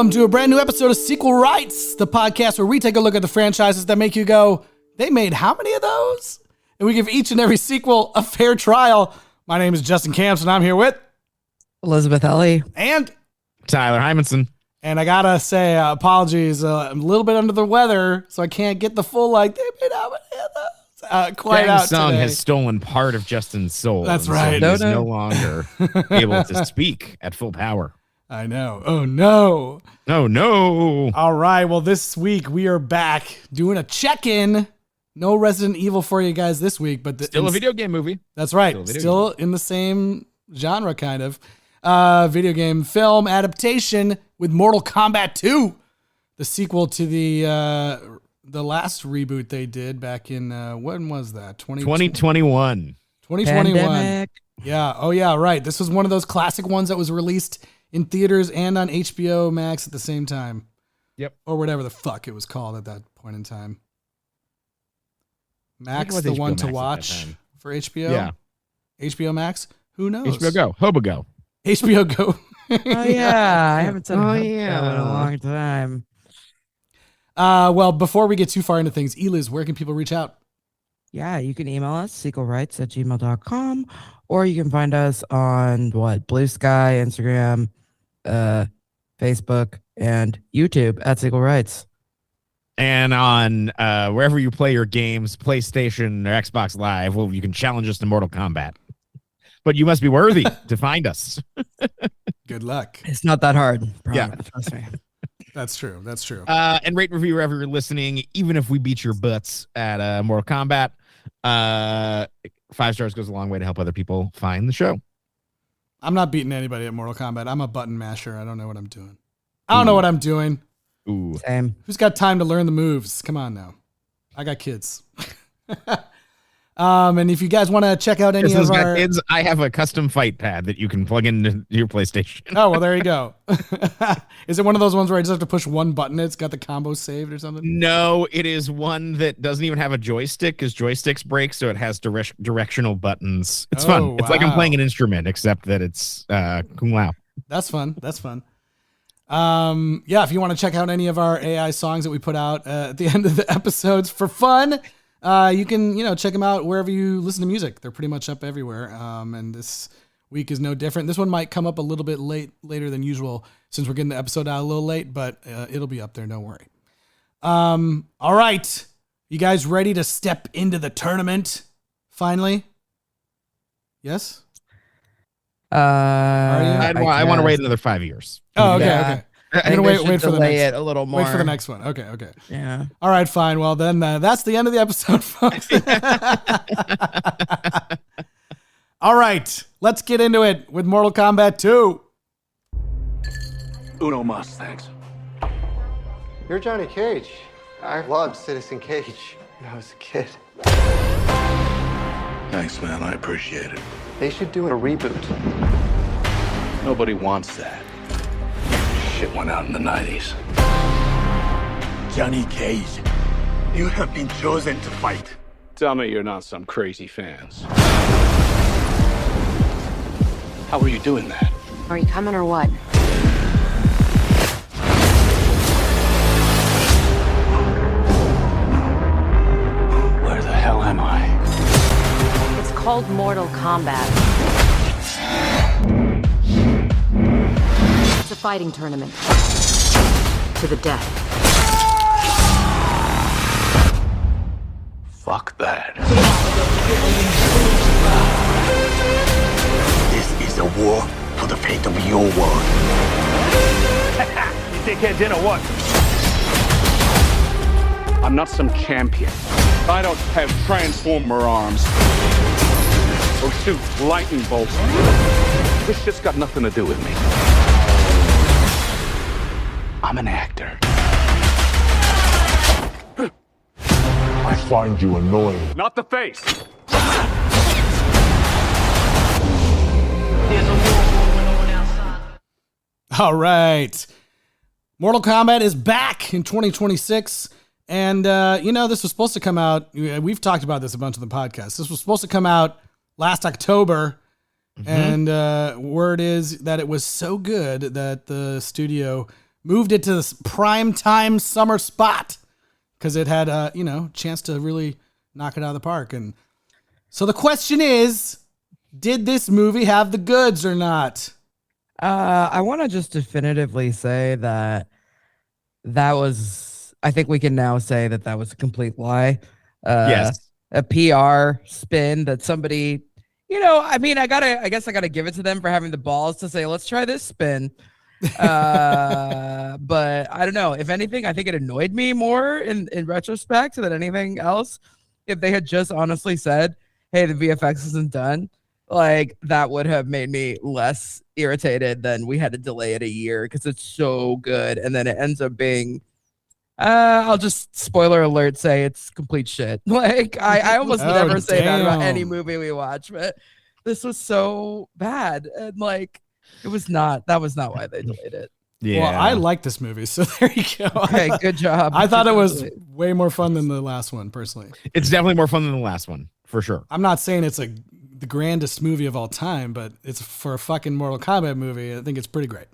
Welcome to a brand new episode of Sequel Rights, the podcast where we take a look at the franchises that make you go, they made how many of those? And we give each and every sequel a fair trial. My name is Justin Camps, and I'm here with Elizabeth Ellie and Tyler Hymanson. And I gotta say, apologies, I'm a little bit under the weather, so I can't get the full, they made how many of those? Quite out song today. has stolen part of Justin's soul. That's right. So he's no longer able to speak at full power. I know. Oh, no. Oh, no. All right. Well, this week we are back doing a check-in. No Resident Evil for you guys this week, but Still a video game movie. That's right. Still in the same genre, kind of. Video game film adaptation with Mortal Kombat II, the sequel to the last reboot they did back in when was that? 2021. 2021. Pandemic. Yeah. Oh yeah. Right. This was one of those classic ones that was released in theaters and on HBO Max at the same time. Yep. Or whatever the fuck it was called at that point in time. Max, was the HBO one to Max at that watch time. for HBO. Yeah. HBO Max. Who knows? HBO Go. Hobo HBO Go. Oh yeah, I haven't said Oh, in yeah. a long time. Well, before we get too far into things, Eliz, where can people reach out? Yeah, you can email us sequelrights@gmail.com, or you can find us on Blue Sky, Instagram, Facebook, and YouTube at Sequel Rights. And on wherever you play your games, PlayStation or Xbox Live, well, you can challenge us to Mortal Kombat. But you must be worthy to find us. Good luck. It's not that hard. Yeah. Trust me. That's true. That's true. And rate and review wherever you're listening, even if we beat your butts at Mortal Kombat. 5 stars goes a long way to help other people find the show. I'm not beating anybody at Mortal Kombat. I'm a button masher. I don't know what I'm doing. I don't know what I'm doing. Ooh. Same. Who's got time to learn the moves? Come on now. I got kids. And if you guys want to check out any Justin's of got our kids, I have a custom fight pad that you can plug into your PlayStation. Oh, well, there you go. Is it one of those ones where I just have to push one button? It's got the combo saved or something? No, it is one that doesn't even have a joystick because joysticks break, so it has directional buttons. It's fun. It's like I'm playing an instrument, except that it's kung lao. That's fun. That's fun. Yeah, if you want to check out any of our AI songs that we put out at the end of the episodes for fun, you can, check them out wherever you listen to music. They're pretty much up everywhere. And this week is no different. This one might come up a little bit later than usual since we're getting the episode out a little late, but it'll be up there. Don't worry. All right. You guys ready to step into the tournament finally? Yes? Are you? I want to wait another 5 years. Oh, okay, Yeah. okay. I'm gonna gonna wait for the next. it a little more. Wait for the next one. Okay, okay. Yeah. All right, fine. Well, then that's the end of the episode, folks. All right, let's get into it with Mortal Kombat 2. Uno mas, thanks. You're Johnny Cage. I loved Citizen Cage when I was a kid. Thanks, man. I appreciate it. They should do a reboot. Nobody wants that. Shit went out in the 90s. Johnny Cage, you have been chosen to fight. Tell me you're not some crazy fans. How are you doing that? Are you coming or what? Where the hell am I? It's called Mortal Kombat. It's a fighting tournament. To the death. Fuck that. This is a war for the fate of your world. You dickhead dinner, what? I'm not some champion. I don't have transformer arms. Or shoot lightning bolts. This shit's got nothing to do with me. I'm an actor. I find you annoying. Not the face. All right. Mortal Kombat is back in 2026. And, this was supposed to come out. We've talked about this a bunch on the podcast. This was supposed to come out last October. Mm-hmm. And word is that it was so good that the studio moved it to this prime time summer spot because it had a chance to really knock it out of the park. And so the question is, did this movie have the goods or not? I want to just definitively say that was. I think we can now say that was a complete lie. Yes. A PR spin that somebody, I guess I gotta give it to them for having the balls to say, let's try this spin. But I don't know. If anything, I think it annoyed me more in retrospect than anything else. If they had just honestly said, hey, the VFX isn't done, like that would have made me less irritated than we had to delay it a year because it's so good. And then it ends up being, I'll just spoiler alert say it's complete shit. Like I almost never say that about any movie we watch, but this was so bad. And like, that was not why they delayed it. Yeah. Well, I like this movie, so there you go. Okay, good job. I thought it was way more fun than the last one, personally. It's definitely more fun than the last one, for sure. I'm not saying it's the grandest movie of all time, but it's for a fucking Mortal Kombat movie. I think it's pretty great.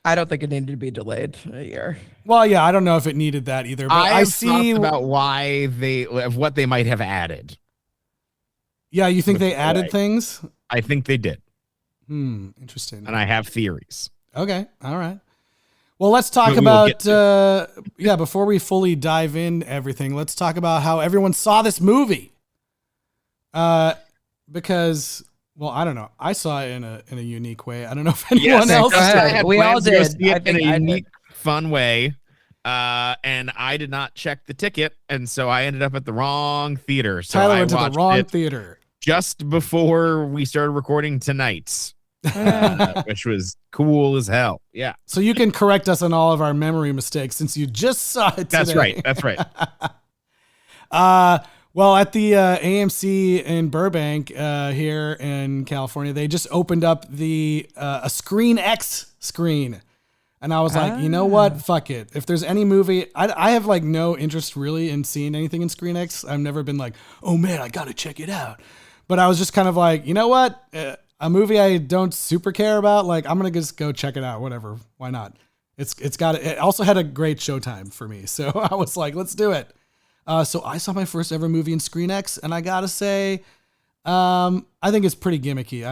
I don't think it needed to be delayed a year. Well, yeah, I don't know if it needed that either. But I have see thoughts about what they might have added. Yeah, you think they added things? I think they did. Interesting. And I have theories. Okay, all right. Well, let's talk about before we fully dive in everything, let's talk about how everyone saw this movie. Because, well, I don't know. I saw it in a unique way. I don't know if anyone else did. We all did. I think in a unique, fun way. And I did not check the ticket, and so I ended up at the wrong theater. So Tyler I went to the watched wrong it theater just before we started recording tonight, which was cool as hell. Yeah. So you can correct us on all of our memory mistakes since you just saw it today. That's right. Well, at the AMC in Burbank here in California, they just opened up a Screen X screen. And I was like, you know what? Fuck it. If there's any movie, I have like no interest really in seeing anything in Screen X. I've never been like, oh man, I got to check it out. But I was just kind of like, you know what? A movie I don't super care about, like I'm going to just go check it out. Whatever. Why not? It also had a great showtime for me. So I was like, let's do it. So I saw my first ever movie in Screen X, and I got to say, I think it's pretty gimmicky.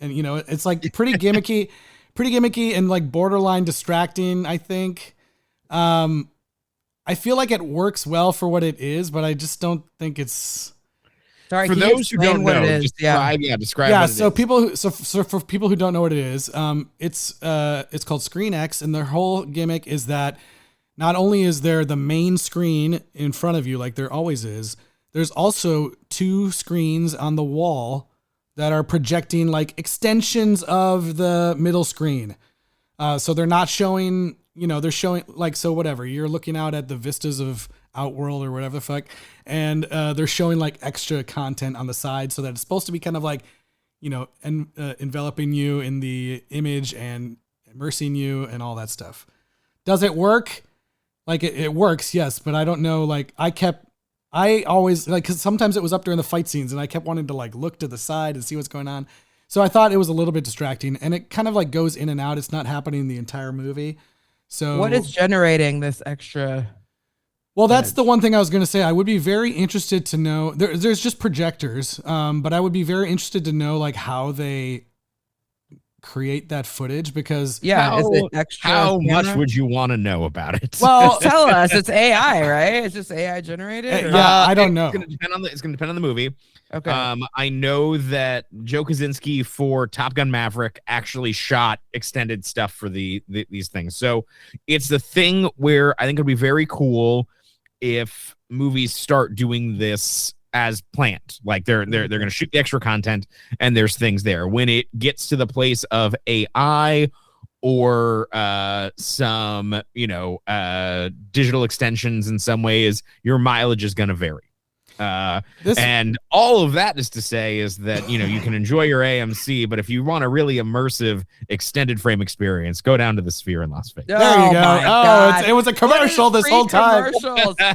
It's like pretty gimmicky and like borderline distracting, I think. I feel like it works well for what it is, but I just don't think it's. Sorry, for those who don't know, describe what it is. So for people who don't know what it is, it's called Screen X, and their whole gimmick is that not only is there the main screen in front of you, like there always is, there's also two screens on the wall that are projecting like extensions of the middle screen. So they're not showing, they're showing like, so whatever, you're looking out at the vistas of Outworld or whatever the fuck, and they're showing like extra content on the side so that it's supposed to be kind of like, enveloping you in the image and immersing you and all that stuff. Does it work? Like it works, yes, but I don't know, like I always like, cause sometimes it was up during the fight scenes and I kept wanting to like look to the side and see what's going on. So I thought it was a little bit distracting, and it kind of like goes in and out. It's not happening the entire movie. So what is generating this extra? Well, that's the one thing I was going to say. I would be very interested to know, there's just projectors. But I would be very interested to know like how they create that footage, because is it extra how camera? much would you want to know about it? Well, tell us. It's AI, right? It's just AI generated. I don't know. It's going to depend on the movie. Okay. I know that Joe Kosinski for Top Gun Maverick actually shot extended stuff for these things. So it's the thing where I think it'd be very cool if movies start doing this as planned. Like they're going to shoot the extra content and there's things there. When it gets to the place of AI or some, digital extensions in some ways, your mileage is going to vary. And all of that is to say is that, you can enjoy your AMC, but if you want a really immersive extended frame experience, go down to the Sphere in Las Vegas. There you go. It was a commercial this whole time.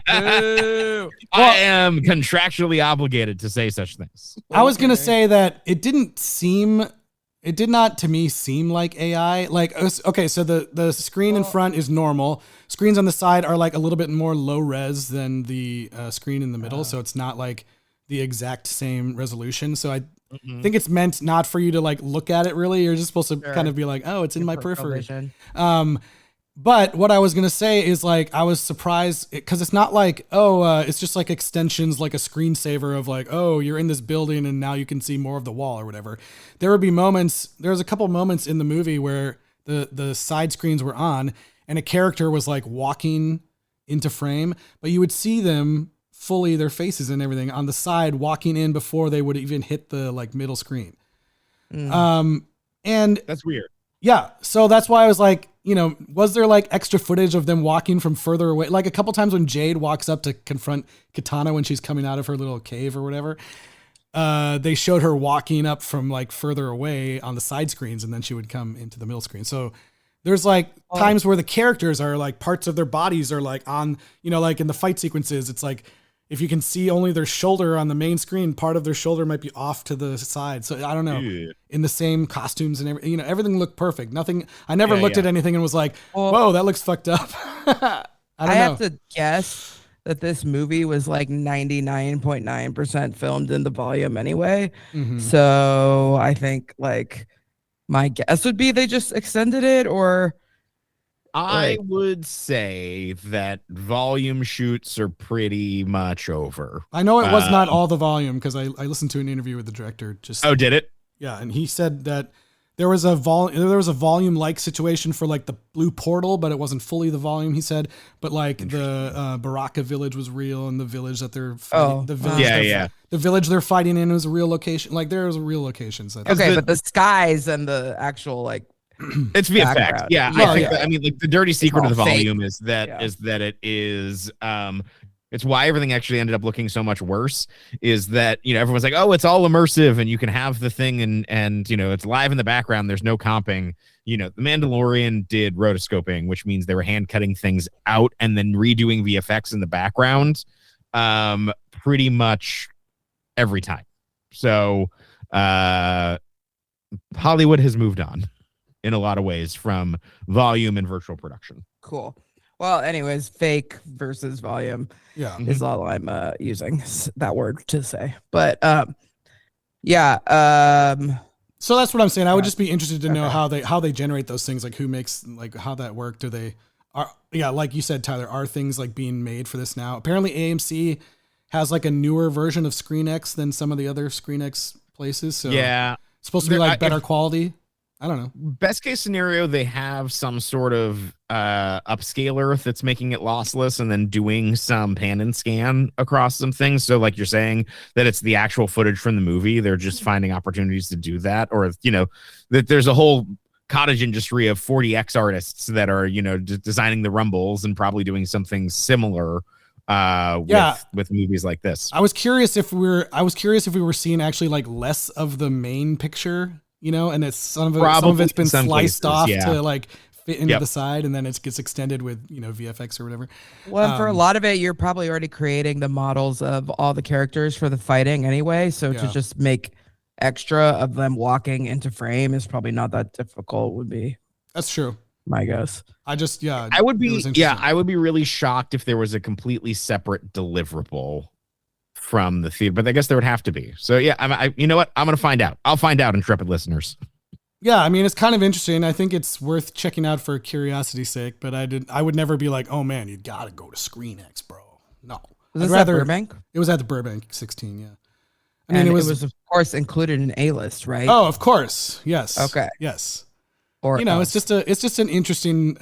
I am contractually obligated to say such things. I was going to say that it didn't seem It did not to me seem like AI. Like, okay, so the screen in front is normal. Screens on the side are like a little bit more low res than the screen in the middle, so it's not like the exact same resolution. So I think it's meant not for you to like look at it really. You're just supposed to kind of be like, oh, it's in my periphery. But what I was going to say is like, I was surprised because it's not like, it's just like extensions, like a screensaver of like, oh, you're in this building and now you can see more of the wall or whatever. There would be moments, there's a couple moments in the movie where the side screens were on and a character was like walking into frame, but you would see them fully, their faces and everything on the side walking in before they would even hit the like middle screen. And That's weird. Yeah. So that's why I was like, was there like extra footage of them walking from further away? Like a couple times when Jade walks up to confront Katana when she's coming out of her little cave or whatever, they showed her walking up from like further away on the side screens and then she would come into the middle screen. So there's like times where the characters are like parts of their bodies are like on, like in the fight sequences, it's like, if you can see only their shoulder on the main screen, part of their shoulder might be off to the side. So I don't know. Yeah. In the same costumes and everything, everything looked perfect. Nothing. I never looked at anything and was like, "Whoa, that looks fucked up." I have to guess that this movie was like 99.9% filmed in the volume anyway. Mm-hmm. So I think like my guess would be they just extended it, or. I would say that volume shoots are pretty much over. I know it was not all the volume because I listened to an interview with the director. Did it? Yeah, and he said that there was a volume like situation for like the Blue Portal, but it wasn't fully the volume. He said, but like the Baraka village was real, and the village that they're fighting, the village they're fighting in was a real location. Like there was a real location. So okay, but the skies and the actual like. It's VFX. Yeah. I think that, I mean, like the dirty secret of the volume is that it is it's why everything actually ended up looking so much worse is that, everyone's like, oh, it's all immersive and you can have the thing and it's live in the background. There's no comping. The Mandalorian did rotoscoping, which means they were hand cutting things out and then redoing VFX in the background pretty much every time. So Hollywood has moved on in a lot of ways from volume and virtual production. Cool. Well, anyways, fake versus volume is all I'm using that word to say. But so that's what I'm saying. I would just be interested to know how they generate those things, like who makes, like how that work. Like you said, Tyler, are things like being made for this now? Apparently AMC has like a newer version of ScreenX than some of the other ScreenX places. So it's supposed to be like better quality. I don't know. Best case scenario, they have some sort of upscaler that's making it lossless and then doing some pan and scan across some things. So like you're saying that it's the actual footage from the movie. They're just finding opportunities to do that. Or, that there's a whole cottage industry of 40X artists that are, designing the rumbles and probably doing something similar with movies like this. I was curious if we were seeing actually like less of the main picture. And it's some of it's been sliced off to like fit into the side, and then it gets extended with VFX or whatever. Well, for a lot of it, you're probably already creating the models of all the characters for the fighting anyway. So to just make extra of them walking into frame is probably not that difficult. Would be that's true. My guess. I would be really shocked if there was a completely separate deliverable from the theater, but I guess there would have to be. So you know what? I'm going to find out. I'll find out, intrepid listeners. Yeah, I mean, it's kind of interesting. I think it's worth checking out for curiosity's sake, but I would never be like, oh man, you got to go to ScreenX, bro. No. Was this at Burbank? It was at the Burbank 16, yeah. I mean, it was of course included in A-list, right? Oh, of course. Yes. Okay. Yes. Or it's just an interesting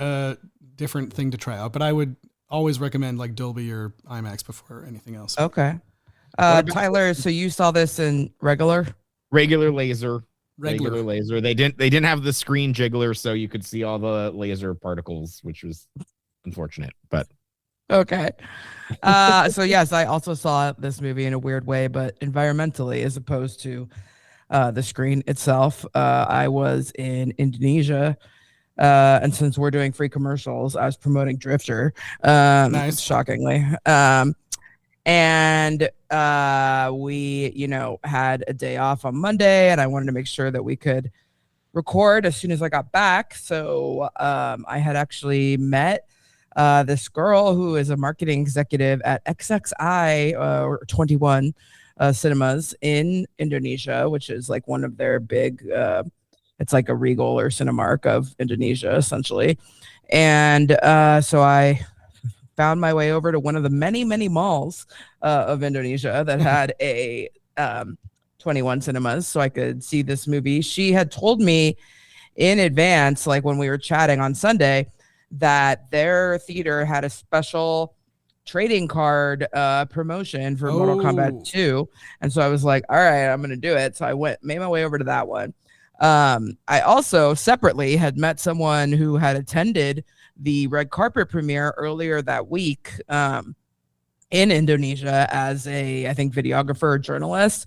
different thing to try out, but I would always recommend like Dolby or IMAX before anything else. Okay. Tyler, so you saw this in regular laser. They didn't have the screen jiggler, so you could see all the laser particles, which was unfortunate, but okay. So yes, I also saw this movie in a weird way, but environmentally as opposed to the screen itself. I was in Indonesia, and since we're doing free commercials, I was promoting Drifter. Nice, shockingly. And we, had a day off on Monday, and I wanted to make sure that we could record as soon as I got back. So I had actually met this girl who is a marketing executive at XXI or 21 cinemas in Indonesia, which is like one of their big, it's like a Regal or Cinemark of Indonesia, essentially. And so I found my way over to one of the many, many malls of Indonesia that had a 21 cinemas so I could see this movie. She had told me in advance, like when we were chatting on Sunday, that their theater had a special trading card promotion for Mortal Kombat 2. And so I was like, all right, I'm going to do it. So I made my way over to that one. I also separately had met someone who had attended the red carpet premiere earlier that week in Indonesia as I think, videographer or journalist.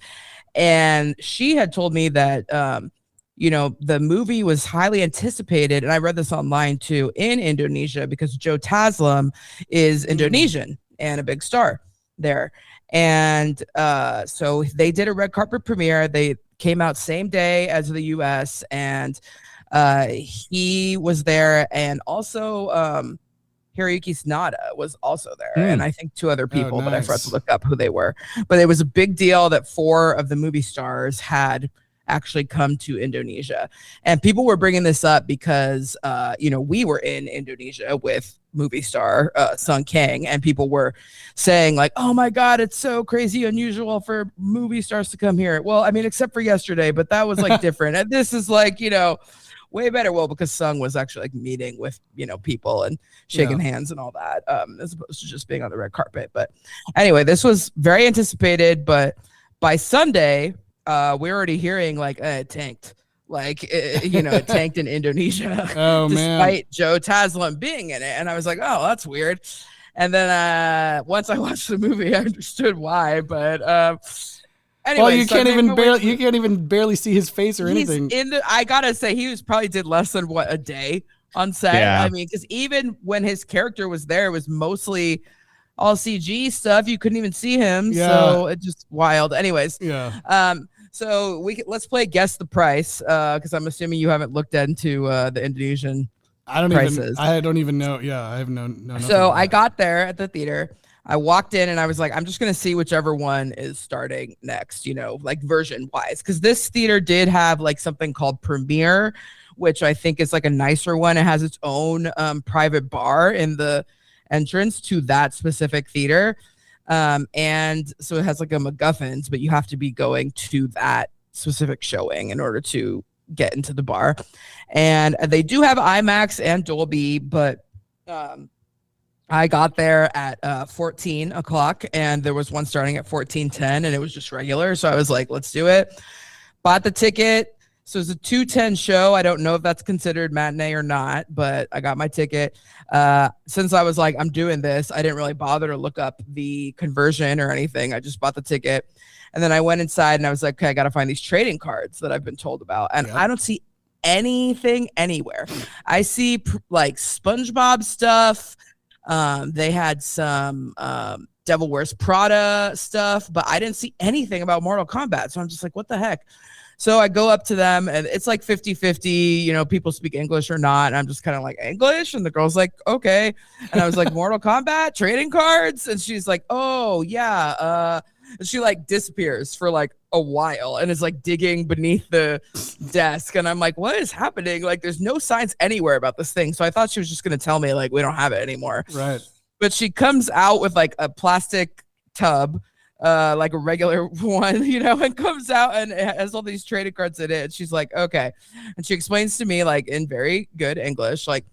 And she had told me that, the movie was highly anticipated. And I read this online too, in Indonesia, because Joe Taslim is Indonesian and a big star there. And so they did a red carpet premiere. They came out same day as the US, and he was there, and also Hiroyuki Sanada was also there, and I think 2 other people that I forgot to look up who they were. But it was a big deal that 4 of the movie stars had actually come to Indonesia, and people were bringing this up because we were in Indonesia with movie star Sung Kang, and people were saying like, oh my god, it's so crazy unusual for movie stars to come here. Well, I mean, except for yesterday, but that was like different, and this is like way better. Well, because Sung was actually like meeting with people and shaking hands and all that, as opposed to just being on the red carpet. But anyway, this was very anticipated, but by Sunday we're already hearing like it tanked. Like, it tanked in Indonesia, despite Joe Taslim being in it. And I was like, oh, that's weird. And then once I watched the movie, I understood why. But anyway, well, you can't even barely see his face or anything. I gotta say, he probably did less than a day on set. Yeah. I mean, because even when his character was there, it was mostly all CG stuff. You couldn't even see him. Yeah. So it's just wild. Anyways. Yeah. So let's play Guess the Price, because I'm assuming you haven't looked into the Indonesian prices. I don't even know. Yeah, I have no. So I got there at the theater. I walked in and I was like, I'm just gonna see whichever one is starting next, like version wise, because this theater did have like something called Premiere, which I think is like a nicer one. It has its own private bar in the entrance to that specific theater. And so it has like a MacGuffins, but you have to be going to that specific showing in order to get into the bar. And they do have IMAX and Dolby, but I got there at 14 o'clock, and there was one starting at 14:10, and it was just regular. So I was like, let's do it. Bought the ticket. So it's a 2:10 show. I don't know if that's considered matinee or not, but I got my ticket. Since I was like, I'm doing this, I didn't really bother to look up the conversion or anything. I just bought the ticket. And then I went inside and I was like, okay, I got to find these trading cards that I've been told about. And I don't see anything anywhere. I see like SpongeBob stuff. They had some Devil Wears Prada stuff, but I didn't see anything about Mortal Kombat. So I'm just like, what the heck? So I go up to them, and it's like 50-50, people speak English or not. And I'm just kind of like, English? And the girl's like, okay. And I was like, Mortal Kombat, trading cards? And she's like, oh, yeah. And she like disappears for like a while and is like digging beneath the desk. And I'm like, what is happening? Like, there's no signs anywhere about this thing. So I thought she was just going to tell me like, we don't have it anymore. Right. But she comes out with like a plastic tub, like a regular one, and comes out and it has all these trading cards in it. And she's like, okay. And she explains to me like in very good English, like,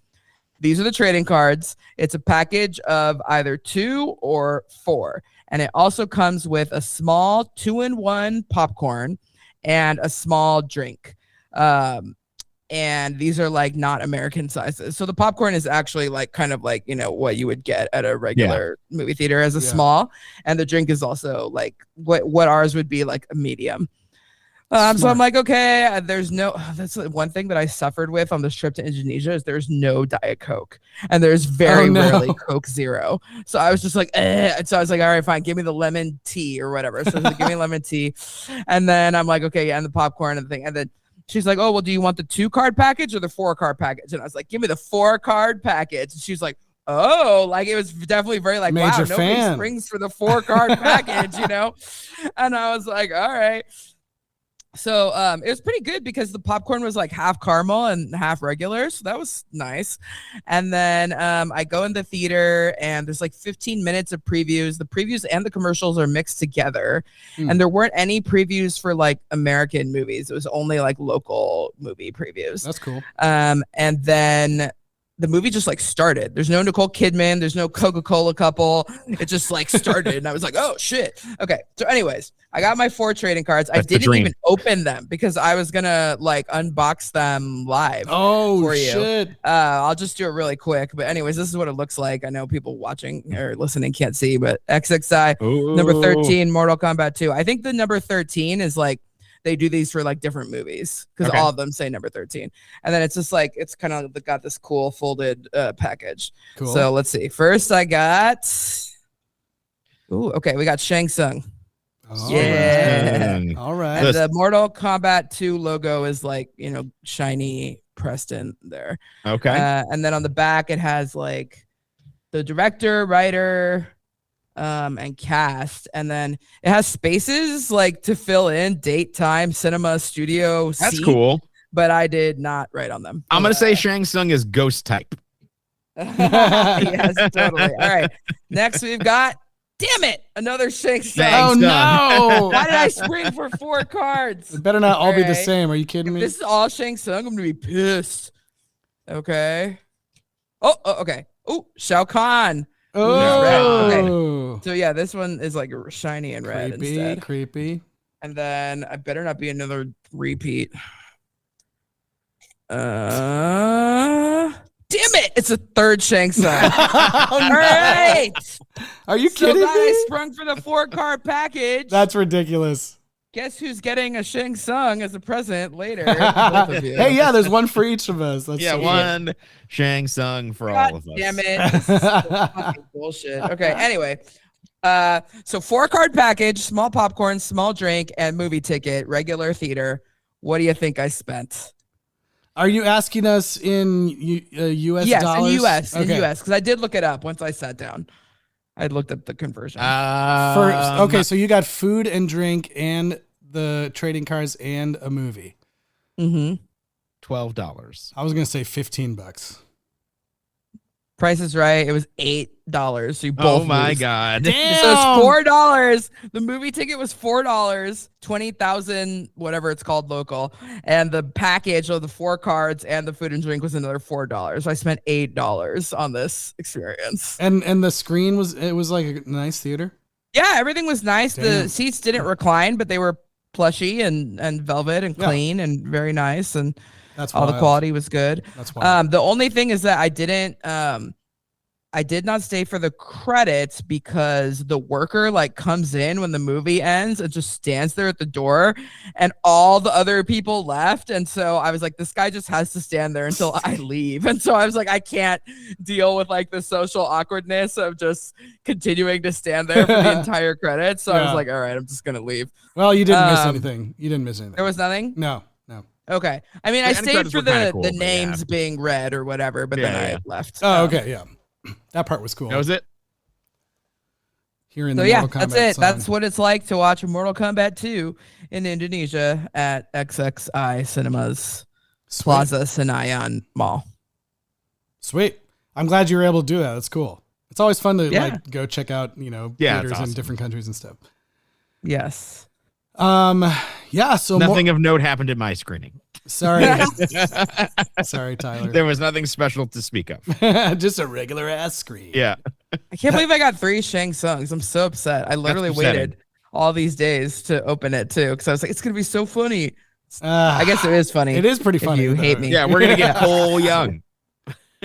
these are the trading cards. It's a package of either 2 or 4. And it also comes with a small 2-in-1 popcorn and a small drink. And these are like not American sizes. So the popcorn is actually like kind of like, what you would get at a regular movie theater as a small. And the drink is also like what ours would be like a medium. So I'm like, okay, that's one thing that I suffered with on this trip to Indonesia is there's no Diet Coke, and there's very rarely Coke Zero. So I was just like, so I was like, all right, fine, give me the lemon tea or whatever. So like, give me lemon tea. And then I'm like, okay, and the popcorn and the thing. And then she's like, oh, well, do you want the 2-card package or the 4-card package? And I was like, give me the 4-card package. And she's like, oh, like it was definitely very like, Major wow, nobody fan. springs for the 4-card package, you know? And I was like, all right. So it was pretty good because the popcorn was like half caramel and half regular. So that was nice. And then I go in the theater and there's like 15 minutes of previews. The previews and the commercials are mixed together. And there weren't any previews for like American movies. It was only like local movie previews. That's cool. And then the movie just like started. There's no Nicole Kidman. There's no Coca-Cola couple. It just like started. And I was like, oh shit. Okay. So anyways, I got my 4 trading cards. I didn't even open them because I was going to like unbox them live. Oh, for you. shit. I'll just do it really quick. But anyways, this is what it looks like. I know people watching or listening can't see, but XXI, number 13, Mortal Kombat 2. I think the number 13 is like, they do these for like different movies because all of them say number 13. And then it's just like, it's kind of got this cool folded package. Cool. So let's see. First I got, okay, we got Shang Tsung. Oh, Yeah. All right. And the Mortal Kombat 2 logo is like, you know, shiny pressed in there. Okay. And then on the back, it has like the director, writer, and cast, and then it has spaces like to fill in date, time, cinema, studio. That's seat, cool. but I did not write on them. I'm gonna say Shang Tsung is ghost type. Yes, totally. All right. Next, we've got. Damn it! Another Shang Tsung. Oh no! Why did I spring for 4 cards? It better not all be the Okay. same. Are you kidding If me? this is all Shang Tsung, I'm gonna be pissed. Okay. Oh, okay. Oh, Shao Kahn. Oh, Okay. So yeah, this one is like shiny and red creepy, instead. creepy. And then I better not be another repeat. Damn it! It's a 3rd Shang Tsung. Oh, All no. right. Are you So kidding glad me? I sprung for the 4-card package. That's ridiculous. Guess who's getting a Shang Tsung as a present later? Both of you. Hey, yeah, there's one for each of us. That's so one Shang Tsung for God all of us. damn it. This is so fucking bullshit. Okay, anyway. So 4-card package, small popcorn, small drink, and movie ticket, regular theater. What do you think I spent? Are you asking us in U.S. Yes, dollars? in U.S. Okay. In U.S. Because I did look it up once I sat down. I looked up the conversion. Okay, so you got food and drink and the trading cards and a movie. Mm-hmm. $12. I was gonna say $15. Price is right. It was $8. So you both. Oh my lose. god. Damn. So it's $4. The movie ticket was $4, 20,000, whatever it's called local. And the package of the 4 cards and the food and drink was another $4. So I spent $8 on this experience. And the screen was like a nice theater. Yeah, everything was nice. Damn. The seats didn't recline, but they were plushy and velvet and Yeah. clean and very nice. And That's all the wild. quality was good. That's wild. The only thing is that I did not stay for the credits because the worker like comes in when the movie ends and just stands there at the door, and all the other people left. And so I was like, this guy just has to stand there until I leave. And so I was like, I can't deal with like the social awkwardness of just continuing to stand there for the entire credits. So I Yeah. was like, all right, I'm just gonna leave. Well, you didn't miss anything. You didn't miss anything. There was nothing. No. Okay. I mean, The I end stayed credits for were kinda the cool, the but names yeah. being read or whatever, but then Yeah. I left. Oh, okay, yeah. That part was cool. That was it. Hearing So the yeah, Mortal that's Kombat it. song. That's what it's like to watch Mortal Kombat 2 in Indonesia at XXI Cinemas Sweet. Plaza Senayan Mall. Sweet. I'm glad you were able to do that. That's cool. It's always fun to Yeah. like go check out, Yeah, theaters it's in awesome. different countries and stuff. Yes. Yeah, so Nothing of note happened in my screening. sorry. Sorry, Tyler. There was nothing special to speak of. Just a regular ass screen. Yeah. I can't believe I got 3 Shang Tsungs. I'm so upset. I literally upsetting. waited all these days to open it too because I was like, it's gonna be so funny. I I guess it is funny. It is pretty if funny. you though. hate me. Yeah, we're gonna get Cole Young.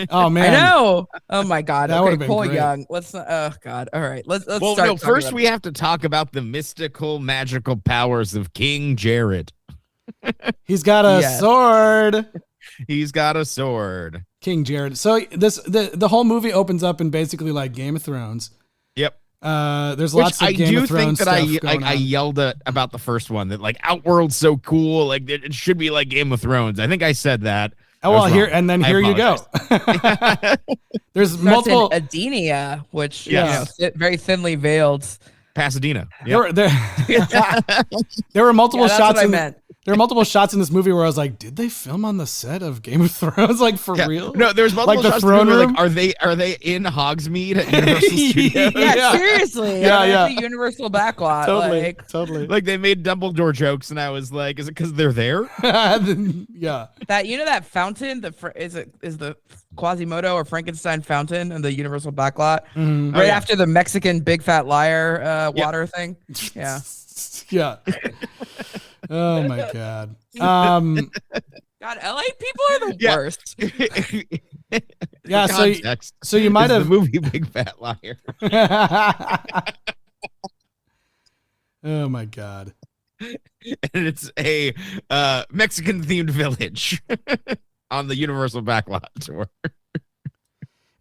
Oh I man. know. Oh my god. That Okay, would've been Cole great. Young. Let's not. Oh god. All right. Let's Well, start. no, talking first about we have to talk about the mystical, magical powers of King Jared. He's got a Yes. sword. He's got a sword. King Jared. So the whole movie opens up in basically like Game of Thrones. Yep. There's Which lots of I Game do of Thrones think that stuff going I on. yelled about the first one that like Outworld's so cool, like it should be like Game of Thrones. I think I said that. Oh, I was well, here wrong. and then I here you go. apologize. There's Starts multiple. in Adenia, which Yes. very thinly veiled. Pasadena. There, Yep. there were multiple Yeah, that's shots what I in. meant. There were multiple shots in this movie where I was like, "Did they film on the set of Game of Thrones? Like for Yeah. real?" No, there's multiple Like the shots throne where, room? like, are they in Hogsmeade at Universal Studios? Yeah, seriously. Yeah, Yeah, yeah. The Universal backlot. Totally, Like, totally. Like they made Dumbledore jokes, and I was like, is it because they're there? Yeah. that fountain is the Quasimodo or Frankenstein fountain in the Universal backlot Mhm. right yeah. after the Mexican Big Fat Liar water thing. Yeah. Yeah. Oh my god. God, LA people are the Yeah. worst. Yeah, For so you- context, so you might is have the movie Big Fat Liar. Oh my god. And it's a Mexican themed village on the Universal backlot tour.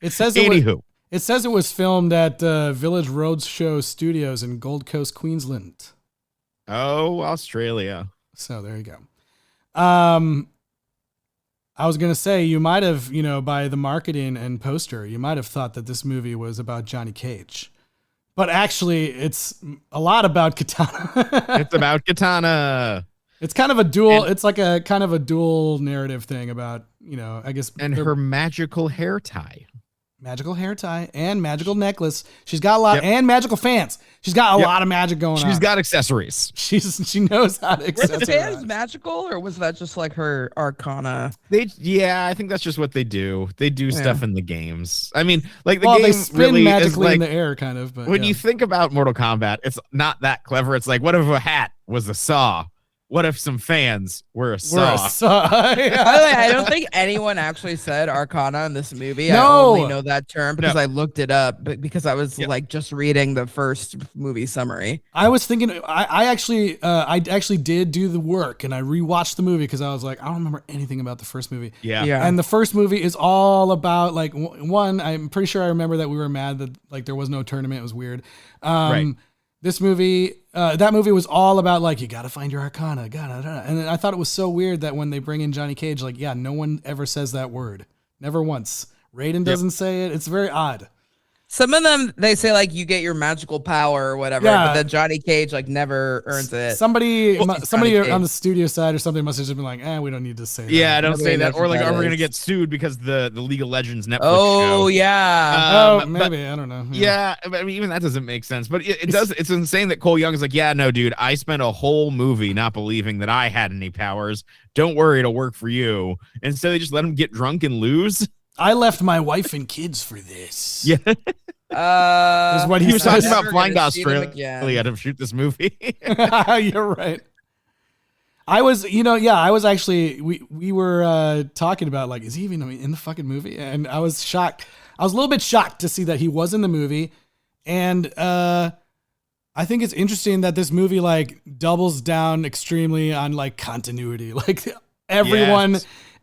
It says it was, Anywho, it says it was filmed at Village Roadshow Studios in Gold Coast, Queensland. oh, Australia. So there you go. I was gonna say you might have, by the marketing and poster, you might have thought that this movie was about Johnny Cage, but actually, it's a lot about Katana. It's about Katana It's kind of a dual. And- it's like a kind of a dual narrative thing about, I guess, and her magical hair tie. magical hair tie and magical necklace. She's got a lot Yep. and magical fans. She's got a Yep. lot of magic going on. She's got accessories. She knows how to Were the fans accessorize. magical, or was that just like her arcana? I think that's just what they do. They do stuff in the games. I mean, like the Well, they game spin really is magically like in the air, kind of. But when yeah. you think about Mortal Kombat, it's not that clever. It's like, what if a hat was a saw? What if some fans were a We're saw? a saw. By the way, I don't think anyone actually said arcana in this movie. I No. only know that term because I looked it up, but because I was Yep. like just reading the first movie summary. I was thinking. I actually did do the work, and I rewatched the movie because I was like, I don't remember anything about the first movie. Yeah. And the first movie is all about like one. I'm pretty sure I remember that we were mad that like there was no tournament. It was weird. Right. This movie, that movie was all about like you got to find your arcana, and I thought it was so weird that when they bring in Johnny Cage, like no one ever says that word, never once. Raiden doesn't say it. It's very odd. Some of them they say like you get your magical power or whatever, Yeah. but then Johnny Cage like never earns it. Somebody Johnny Cage. on the studio side or something must have just been like, we don't need to say that. Yeah, don't Nobody say that. knows Or what like, that are we gonna is. get sued because the League of Legends Netflix Oh show? yeah. Oh, But- maybe. I don't know. Yeah, but I mean, even that doesn't make sense. But it does. It's insane that Cole Young is like, yeah, no, dude, I spent a whole movie not believing that I had any powers. Don't worry, it'll work for you. And so they just let him get drunk and lose. I left my wife and kids for this. Yeah, Is what he was says. talking about Never flying to gonna see them Australia again. to shoot this movie. You're right. I was, I was actually, we were talking about like, is he even in the fucking movie? And I was shocked. I was a little bit shocked to see that he was in the movie. And I think it's interesting that this movie like doubles down extremely on like continuity. Like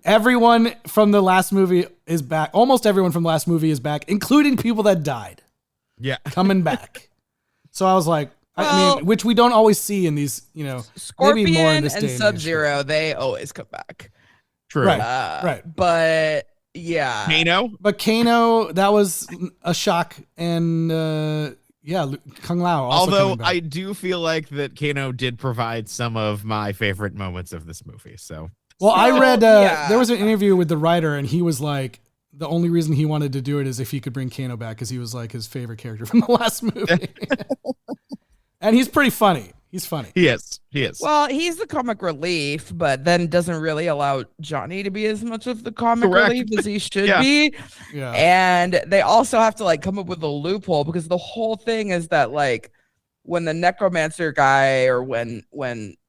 everyone from the last movie is back. Almost everyone from the last movie is back, including people that died Yeah, coming back. So I was like, I Well- mean, which we don't always see in these, maybe more in Scorpion this day and age, Sub-Zero, they always come back. true. Right. Right. But yeah. Kano. But Kano, that was a shock, and Kung Lao. Also Although coming back. I do feel like that Kano did provide some of my favorite moments of this movie. So well, I So, read yeah. there was an interview with the writer, and he was like, the only reason he wanted to do it is if he could bring Kano back, because he was like his favorite character from the last movie, and he's pretty funny. He's funny. he is. Well, he's the comic relief, but then doesn't really allow Johnny to be as much of the comic Correct. relief as he should Yeah. be. Yeah. And they also have to like come up with a loophole because the whole thing is that like when the necromancer guy or when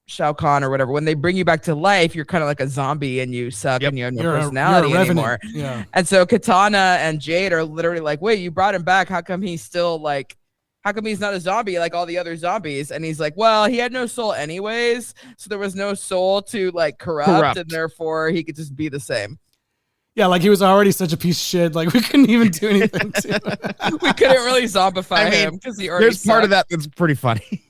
Shao Kahn or whatever, when they bring you back to life, you're kind of like a zombie and you suck Yep. and you have no You're personality a revenant. anymore. Yeah. And so Katana and Jade are literally like, wait, you brought him back. How come he's still like, how come he's not a zombie like all the other zombies? And he's like, well, he had no soul anyways. So there was no soul to like corrupt. And therefore he could just be the same. Yeah, like he was already such a piece of shit. Like we couldn't even do anything to him. We couldn't really zombify him because he already There's part of sucked. that that's pretty funny.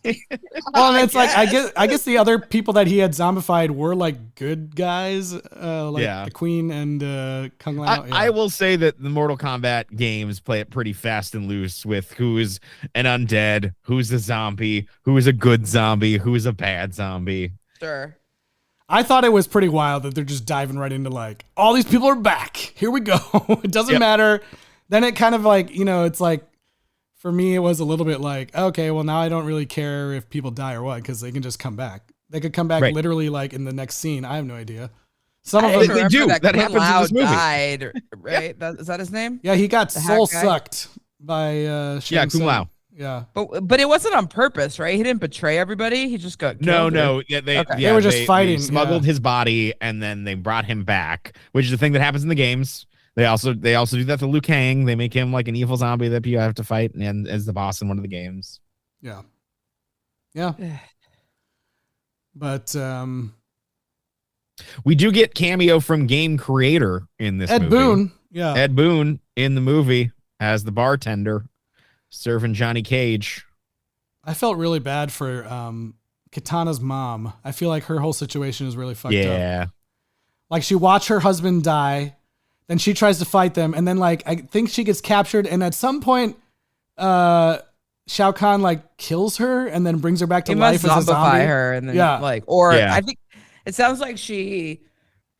Well, and it's like I guess the other people that he had zombified were like good guys, like the Queen and Kung Lao. I will say that the Mortal Kombat games play it pretty fast and loose with who is an undead, who's a zombie, who is a good zombie, who is a bad zombie. Sure. I thought it was pretty wild that they're just diving right into like, all these people are back. Here we go. It doesn't matter. Then it kind of like, it's like, for me, it was a little bit like, okay, well now I don't really care if people die or what, because they can just come back. They could come back literally like in the next scene. I have no idea. Some of them they do. That happens in this movie. Died, right? Is that his name? Yeah, he got soul sucked by Kung Lao. Yeah, but it wasn't on purpose, right? He didn't betray everybody. He just got killed. No. Yeah, they were just fighting. They smuggled his body and then they brought him back, which is the thing that happens in the games. They also do that to Liu Kang. They make him like an evil zombie that you have to fight and as the boss in one of the games. Yeah. But we do get cameo from game creator in this movie. Ed Boon. Yeah. Ed Boon in the movie as the bartender serving Johnny Cage. I felt really bad for Katana's mom. I feel like her whole situation is really fucked up. Yeah. Like she watched her husband die, then she tries to fight them, and then like I think she gets captured, and at some point Shao Kahn like kills her and then brings her back to life as a zombie. Her and then I think it sounds like she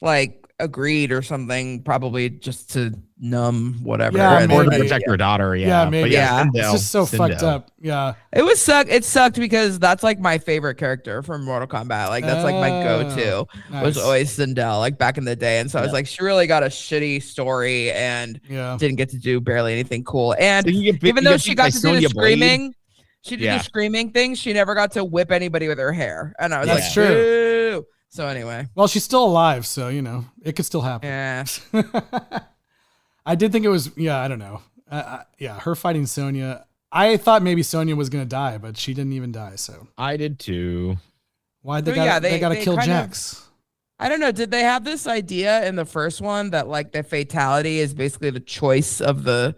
like agreed or something, probably just to numb whatever. Or to protect her daughter. Yeah, maybe. But it's just so fucked up. Yeah. It sucked because that's like my favorite character from Mortal Kombat. Like that's like my go-to was always Sindel, like back in the day. And so I was like, she really got a shitty story and didn't get to do barely anything cool. And so even though she got to do the screaming, the screaming thing, she never got to whip anybody with her hair. And I was like, true. Ew. So anyway. Well, she's still alive, so it could still happen. Yeah. I did think it was, I don't know. Her fighting Sonya. I thought maybe Sonya was going to die, but she didn't even die, so. I did too. Why'd they got to kill Jax? I don't know. Did they have this idea in the first one that like the fatality is basically the choice of the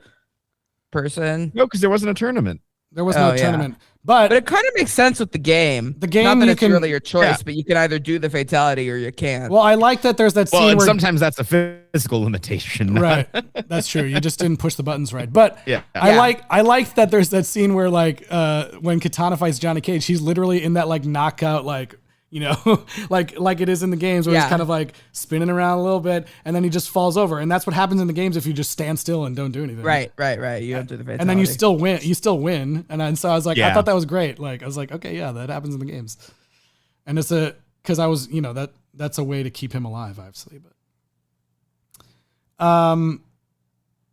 person? No, because there wasn't a tournament. There was no tournament. But it kind of makes sense with the game. The game, not that it's really your choice, but you can either do the fatality or you can't. Well, I like that there's that scene where sometimes that's a physical limitation. Right. That's true. You just didn't push the buttons right. But I like that there's that scene where like when Katana fights Johnny Cage, he's literally in that like knockout like like it is in the games where he's kind of like spinning around a little bit and then he just falls over. And that's what happens in the games if you just stand still and don't do anything. Right. You don't do the fatality. And then you still win. And so I was like, I thought that was great. Like, I was like, okay, yeah, that happens in the games. And it's because I was, that's a way to keep him alive, obviously. But,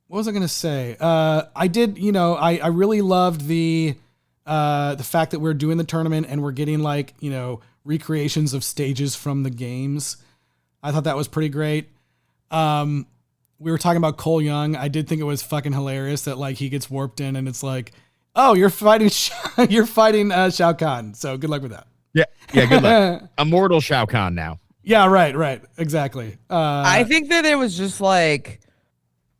what was I going to say? I did, I really loved the fact that we're doing the tournament and we're getting like, recreations of stages from the games. I thought that was pretty great. We were talking about Cole Young. I did think it was fucking hilarious that like he gets warped in and it's like, oh, you're fighting Shao Kahn. So good luck with that. Yeah, good luck. Immortal Shao Kahn now. Yeah, right, exactly. I think that it was just like,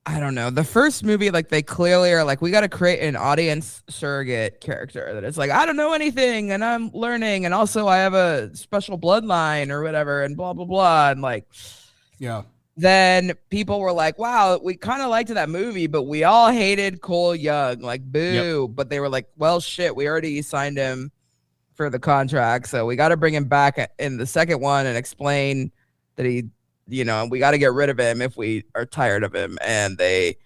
I don't know. The first movie, like they clearly are like, we got to create an audience surrogate character that is like, I don't know anything and I'm learning. And also I have a special bloodline or whatever and blah, blah, blah. And like, then people were like, wow, we kind of liked that movie, but we all hated Cole Young, like boo. But they were like, well, shit, we already signed him for the contract. So we got to bring him back in the second one and explain that he, we got to get rid of him if we are tired of him. And they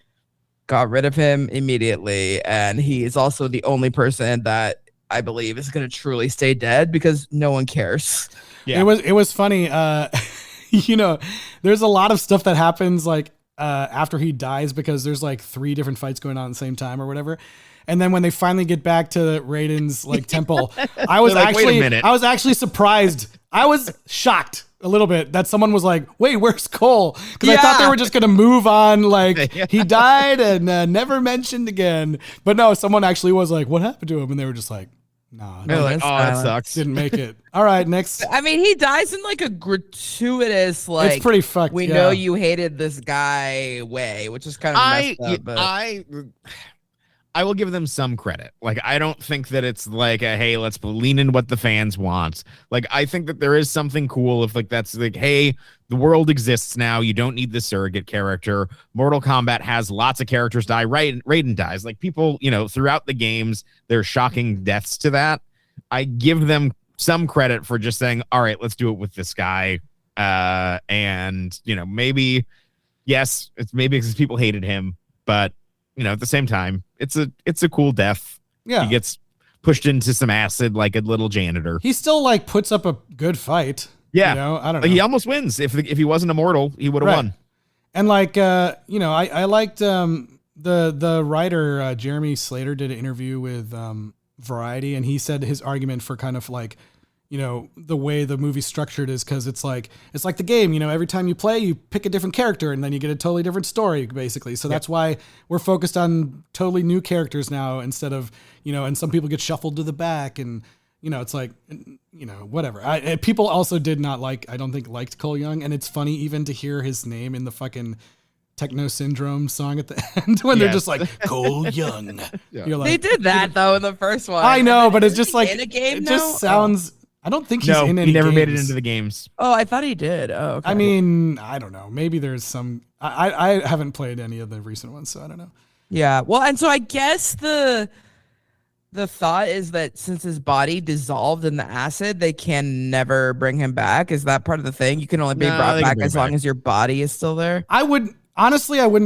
got rid of him immediately. And he is also the only person that I believe is going to truly stay dead because no one cares. Yeah. It was funny. There's a lot of stuff that happens like after he dies because there's like 3 different fights going on at the same time or whatever. And then when they finally get back to Raiden's like temple, I was actually surprised. I was shocked a little bit that someone was like, wait, where's Cole? Because I thought they were just going to move on. Like he died and never mentioned again. But no, someone actually was like, what happened to him? And they were just like, No, They're like, that's oh, that silent. sucks. didn't make it. All right, next. I mean, he dies in like a gratuitous, like, It's pretty fucked. we yeah. know you hated this guy way, which is kind of messed up. But I will give them some credit. Like, I don't think that it's like a, hey, let's lean into what the fans want. Like, I think that there is something cool if like that's like, hey, the world exists now. You don't need the surrogate character. Mortal Kombat has lots of characters die. Raiden dies. Like, people, throughout the games, there's shocking deaths to that. I give them some credit for just saying, all right, let's do it with this guy. And maybe, yes, it's maybe because people hated him, but at the same time, it's a cool death. Yeah. He gets pushed into some acid like a little janitor. He still like puts up a good fight. Yeah. I don't know. He almost wins. If he wasn't immortal, he would have won. And like, I liked the writer, Jeremy Slater, did an interview with Variety, and he said his argument for kind of like, the way the movie's structured is because it's like the game, every time you play, you pick a different character and then you get a totally different story, basically. So that's why we're focused on totally new characters now instead of, and some people get shuffled to the back and, it's like, whatever. People also did not I don't think liked Cole Young. And it's funny even to hear his name in the fucking Techno Syndrome song at the end when they're just like Cole Young. Yeah. You're like, they did that though in the first one. I know, but it's just like, in a game. it just sounds. I don't think he's in any he never made it games. into the games. Oh, I thought he did. Oh, okay. I mean, I don't know. Maybe there's some. I haven't played any of the recent ones, so I don't know. Yeah. Well, and so I guess the thought is that since his body dissolved in the acid, they can never bring him back. Is that part of the thing? You can only be No, brought they can back bring as him long back. as your body is still there. I wouldn't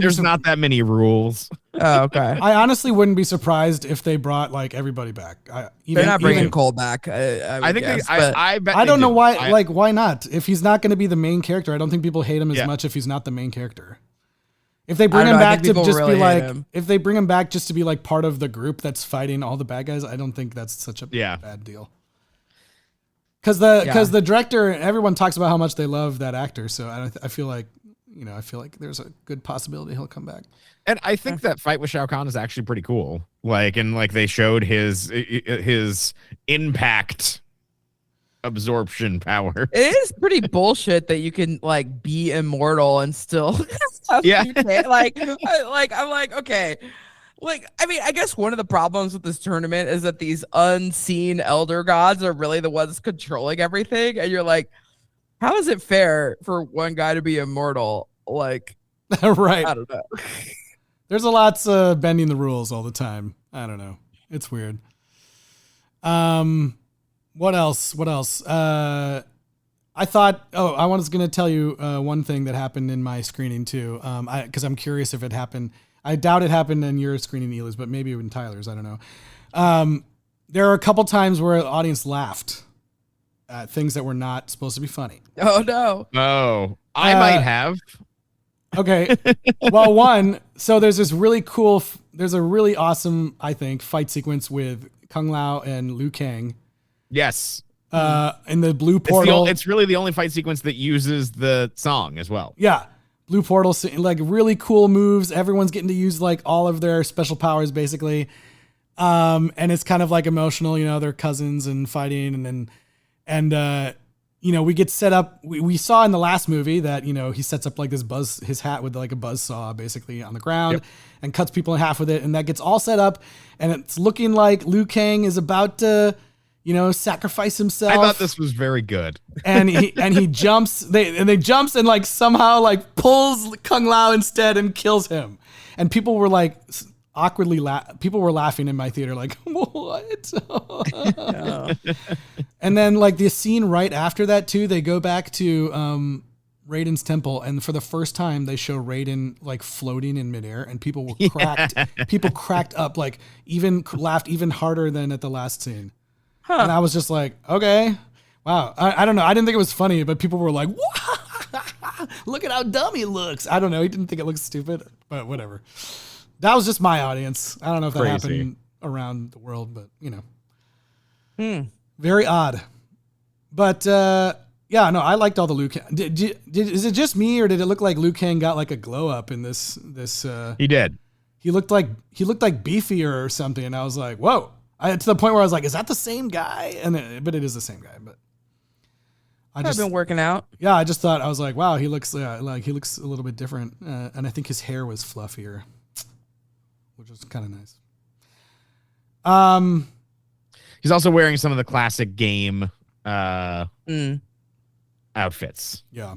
There's be not that many rules. Oh, okay. I honestly wouldn't be surprised if they brought like everybody back. They're not bringing Cole back. I think guess, I bet I don't they know do. why. Why not? If he's not going to be the main character, I don't think people hate him as Yeah. much if he's not the main character. If they bring I him don't know, I back think to people just really be hate like, him. if they bring him back just to be like part of the group that's fighting all the bad guys, I don't think that's such a bad deal. Because the director, everyone talks about how much they love that actor, so I feel like there's a good possibility he'll come back. And I think that fight with Shao Kahn is actually pretty cool. They showed his impact absorption power. It is pretty bullshit that you can like be immortal and still Yeah. I'm like, okay. Like, I mean, I guess one of the problems with this tournament is that these unseen elder gods are really the ones controlling everything. And you're like, how is it fair for one guy to be immortal? Like, Right. I don't know. There's a lots of bending the rules all the time. I don't know. It's weird. What else? I thought, I was going to tell you one thing that happened in my screening too. Because I'm curious if it happened. I doubt it happened in your screening, Eli's, but maybe in Tyler's. I don't know. There are a couple times where the audience laughed at things that were not supposed to be funny. Oh, no. Oh, I might have. Okay. Well, one, so there's this really cool, there's a really awesome, I think, fight sequence with Kung Lao and Liu Kang. Yes. In the blue portal. It's really the only fight sequence that uses the song as well. Yeah. Blue portal, like really cool moves. Everyone's getting to use like all of their special powers basically. And it's kind of like emotional, they're cousins and fighting and we get set up. We saw in the last movie that, he sets up like his hat with like a buzz saw basically on the ground and cuts people in half with it. And that gets all set up and it's looking like Liu Kang is about to, sacrifice himself. I thought this was very good. And he jumps, they jumps and like somehow like pulls Kung Lao instead and kills him. And people were like awkwardly people were laughing in my theater like, what? And then like the scene right after that too, they go back to Raiden's temple, and for the first time they show Raiden like floating in midair, and people were cracked. People cracked up, like laughed even harder than at the last scene. And I was just like, okay, wow. I don't know. I didn't think it was funny, but people were like, look at how dumb he looks. I don't know. He didn't think it looked stupid, but whatever. That was just my audience. I don't know if that happened around the world, but very odd. But yeah, no, I liked all the Liu Kang. Is it just me, or did it look like Liu Kang got like a glow up in this? He did. He looked like beefier or something, and I was like, whoa. To the point where I was like, is that the same guy? But it is the same guy. But I've been working out. Yeah, I just thought, I was like, wow, he looks like he looks a little bit different. And I think his hair was fluffier, which was kind of nice. He's also wearing some of the classic game outfits. Yeah.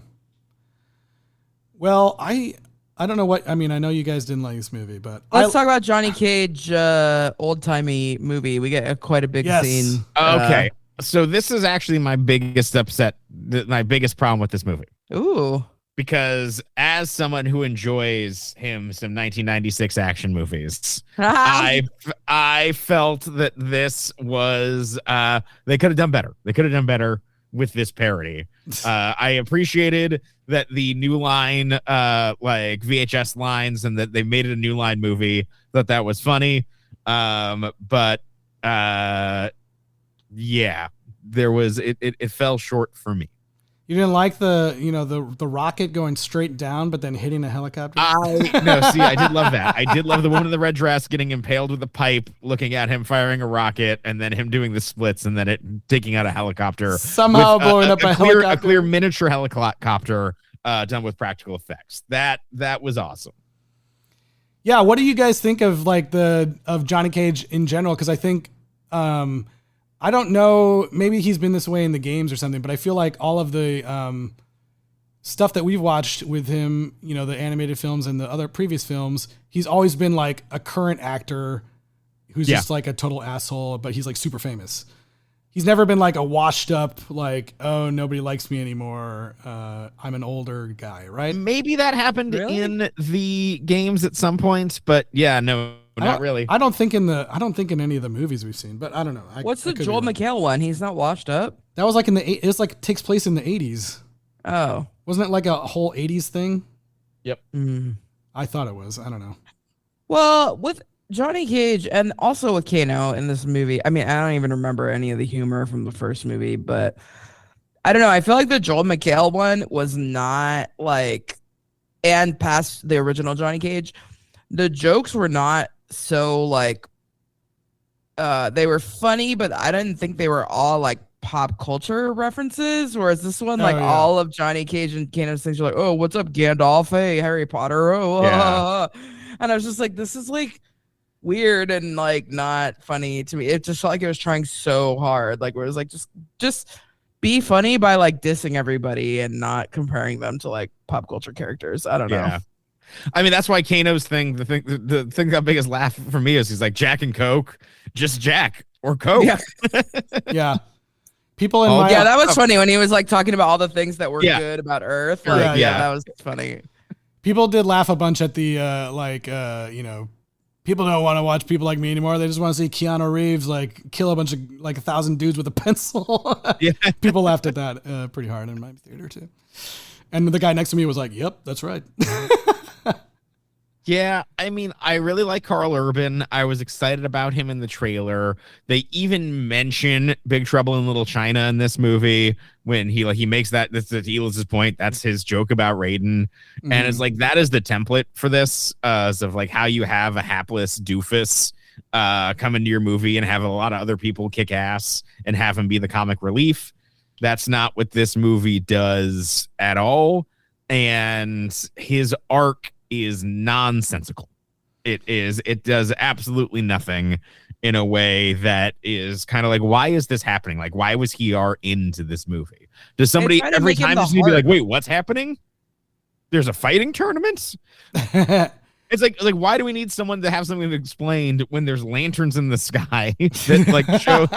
Well, I don't know what, I mean, I know you guys didn't like this movie, but let's talk about Johnny Cage, old timey movie. We get quite a big scene. Okay. So this is actually my biggest my biggest problem with this movie. Ooh. Because as someone who enjoys some 1996 action movies, I felt that this was they could have done better. They could have done better with this parody. I appreciated that the New Line like VHS lines and that they made it a New Line movie. Thought that was funny. But yeah, there was it fell short for me. You didn't like the rocket going straight down, but then hitting a helicopter? I did love that. I did love the woman in the red dress getting impaled with a pipe, looking at him firing a rocket, and then him doing the splits, and then it taking out a helicopter. Somehow blowing up a helicopter. A clear miniature helicopter done with practical effects. That was awesome. Yeah, what do you guys think of of Johnny Cage in general? Because I think I don't know, maybe he's been this way in the games or something, but I feel like all of the stuff that we've watched with him, the animated films and the other previous films, he's always been like a current actor who's just like a total asshole, but he's like super famous. He's never been like a washed up, like, oh, nobody likes me anymore. I'm an older guy, right? Maybe that happened in the games at some point, but yeah, no. Not really. I don't think in any of the movies we've seen, but I don't know. What's the Joel McHale one? He's not washed up. That was like takes place in the 80s. Oh, wasn't it like a whole 80s thing? Yep. I thought it was. I don't know. Well, with Johnny Cage and also with Kano in this movie, I mean, I don't even remember any of the humor from the first movie, but I don't know. I feel like the Joel McHale one was not like, and past the original Johnny Cage, the jokes were not so like they were funny, but I didn't think they were all like pop culture references, whereas this one all of Johnny Cage and Kano's things are like, oh, what's up, Gandalf? Hey, Harry Potter. And I was just like, this is like weird and like not funny to me. It just felt like it was trying so hard, like where it was like just be funny by like dissing everybody and not comparing them to like pop culture characters. I don't know. I mean, that's why Kano's thing, the thing that biggest laugh for me is he's like, Jack and Coke, just Jack or Coke. Yeah. People in that was funny when he was like talking about all the things that were good about Earth. Like, that was funny. People did laugh a bunch at the people don't want to watch people like me anymore. They just want to see Keanu Reeves like kill a bunch of like 1,000 dudes with a pencil. People laughed at that pretty hard in my theater too. And the guy next to me was like, "Yep, that's right." Yeah, I mean, I really like Carl Urban. I was excited about him in the trailer. They even mention Big Trouble in Little China in this movie when he makes that. That's Elias's point. That's his joke about Raiden, and it's like that is the template for this, of like how you have a hapless doofus come into your movie and have a lot of other people kick ass and have him be the comic relief. That's not what this movie does at all, and his arc is nonsensical. It does absolutely nothing in a way that is kind of like, why is this happening? Like, why was he into this movie? Does somebody every time just need to be like, wait, what's happening? There's a fighting tournament? It's like why do we need someone to have something explained when there's lanterns in the sky that like show,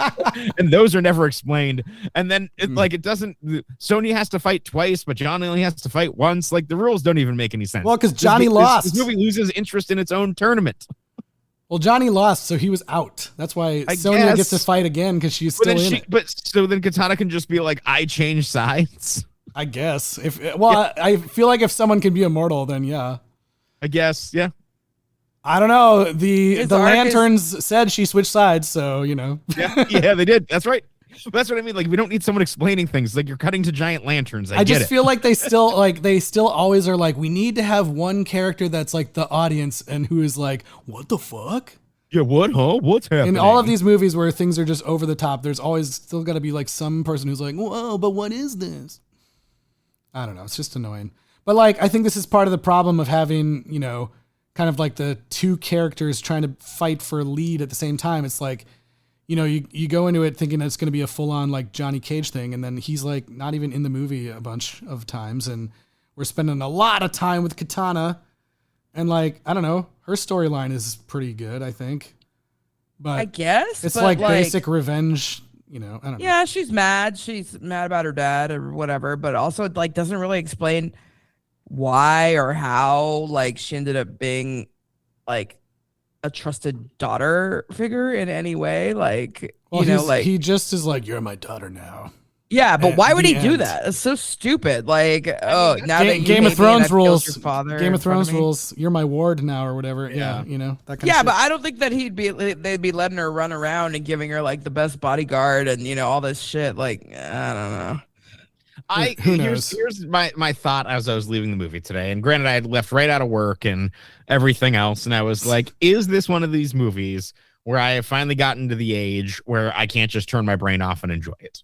and those are never explained. And then it doesn't. Sony has to fight twice, but Johnny only has to fight once. Like the rules don't even make any sense. Well, because Johnny lost. This movie loses interest in its own tournament. Well, Johnny lost, so he was out. That's why Sonya gets to fight again because she's still in it. But so then Katana can just be like, I change sides. I guess I feel like if someone can be immortal, then yeah. I guess, yeah. I don't know. The lanterns said she switched sides, so you know. Yeah, they did. That's right. That's what I mean. Like, we don't need someone explaining things. Like, you're cutting to giant lanterns. I just feel like they still always are like, we need to have one character that's like the audience and who is like, what the fuck? Yeah, what, huh? What's happening? In all of these movies where things are just over the top, there's always still got to be like some person who's like, whoa, but what is this? I don't know. It's just annoying. But like, I think this is part of the problem of having, you know, kind of like the two characters trying to fight for a lead at the same time. It's like, you know, you go into it thinking that it's going to be a full on like Johnny Cage thing. And then he's like not even in the movie a bunch of times. And we're spending a lot of time with Katana. And like, I don't know, her storyline is pretty good, I think. But I guess it's but like basic revenge, you know, I don't know. Yeah, she's mad. She's mad about her dad or whatever, but also it like doesn't really explain why or how like she ended up being like a trusted daughter figure in any way. Like, Well, you know, like he just is like, you're my daughter now. yeah, but at why would the he do end. that? It's so stupid. Like, oh, now that you Game hate of me and Thrones I've killed rules. your father Game in of front Thrones me. rules. You're my ward now, or whatever. Yeah, you know that kind Yeah, of but shit. I don't think that they'd be letting her run around and giving her like the best bodyguard and you know all this shit. Like, I don't know. Who knows? Here's my thought as I was leaving the movie today. And granted, I had left right out of work and everything else, and I was like, is this one of these movies where I have finally gotten to the age where I can't just turn my brain off and enjoy it?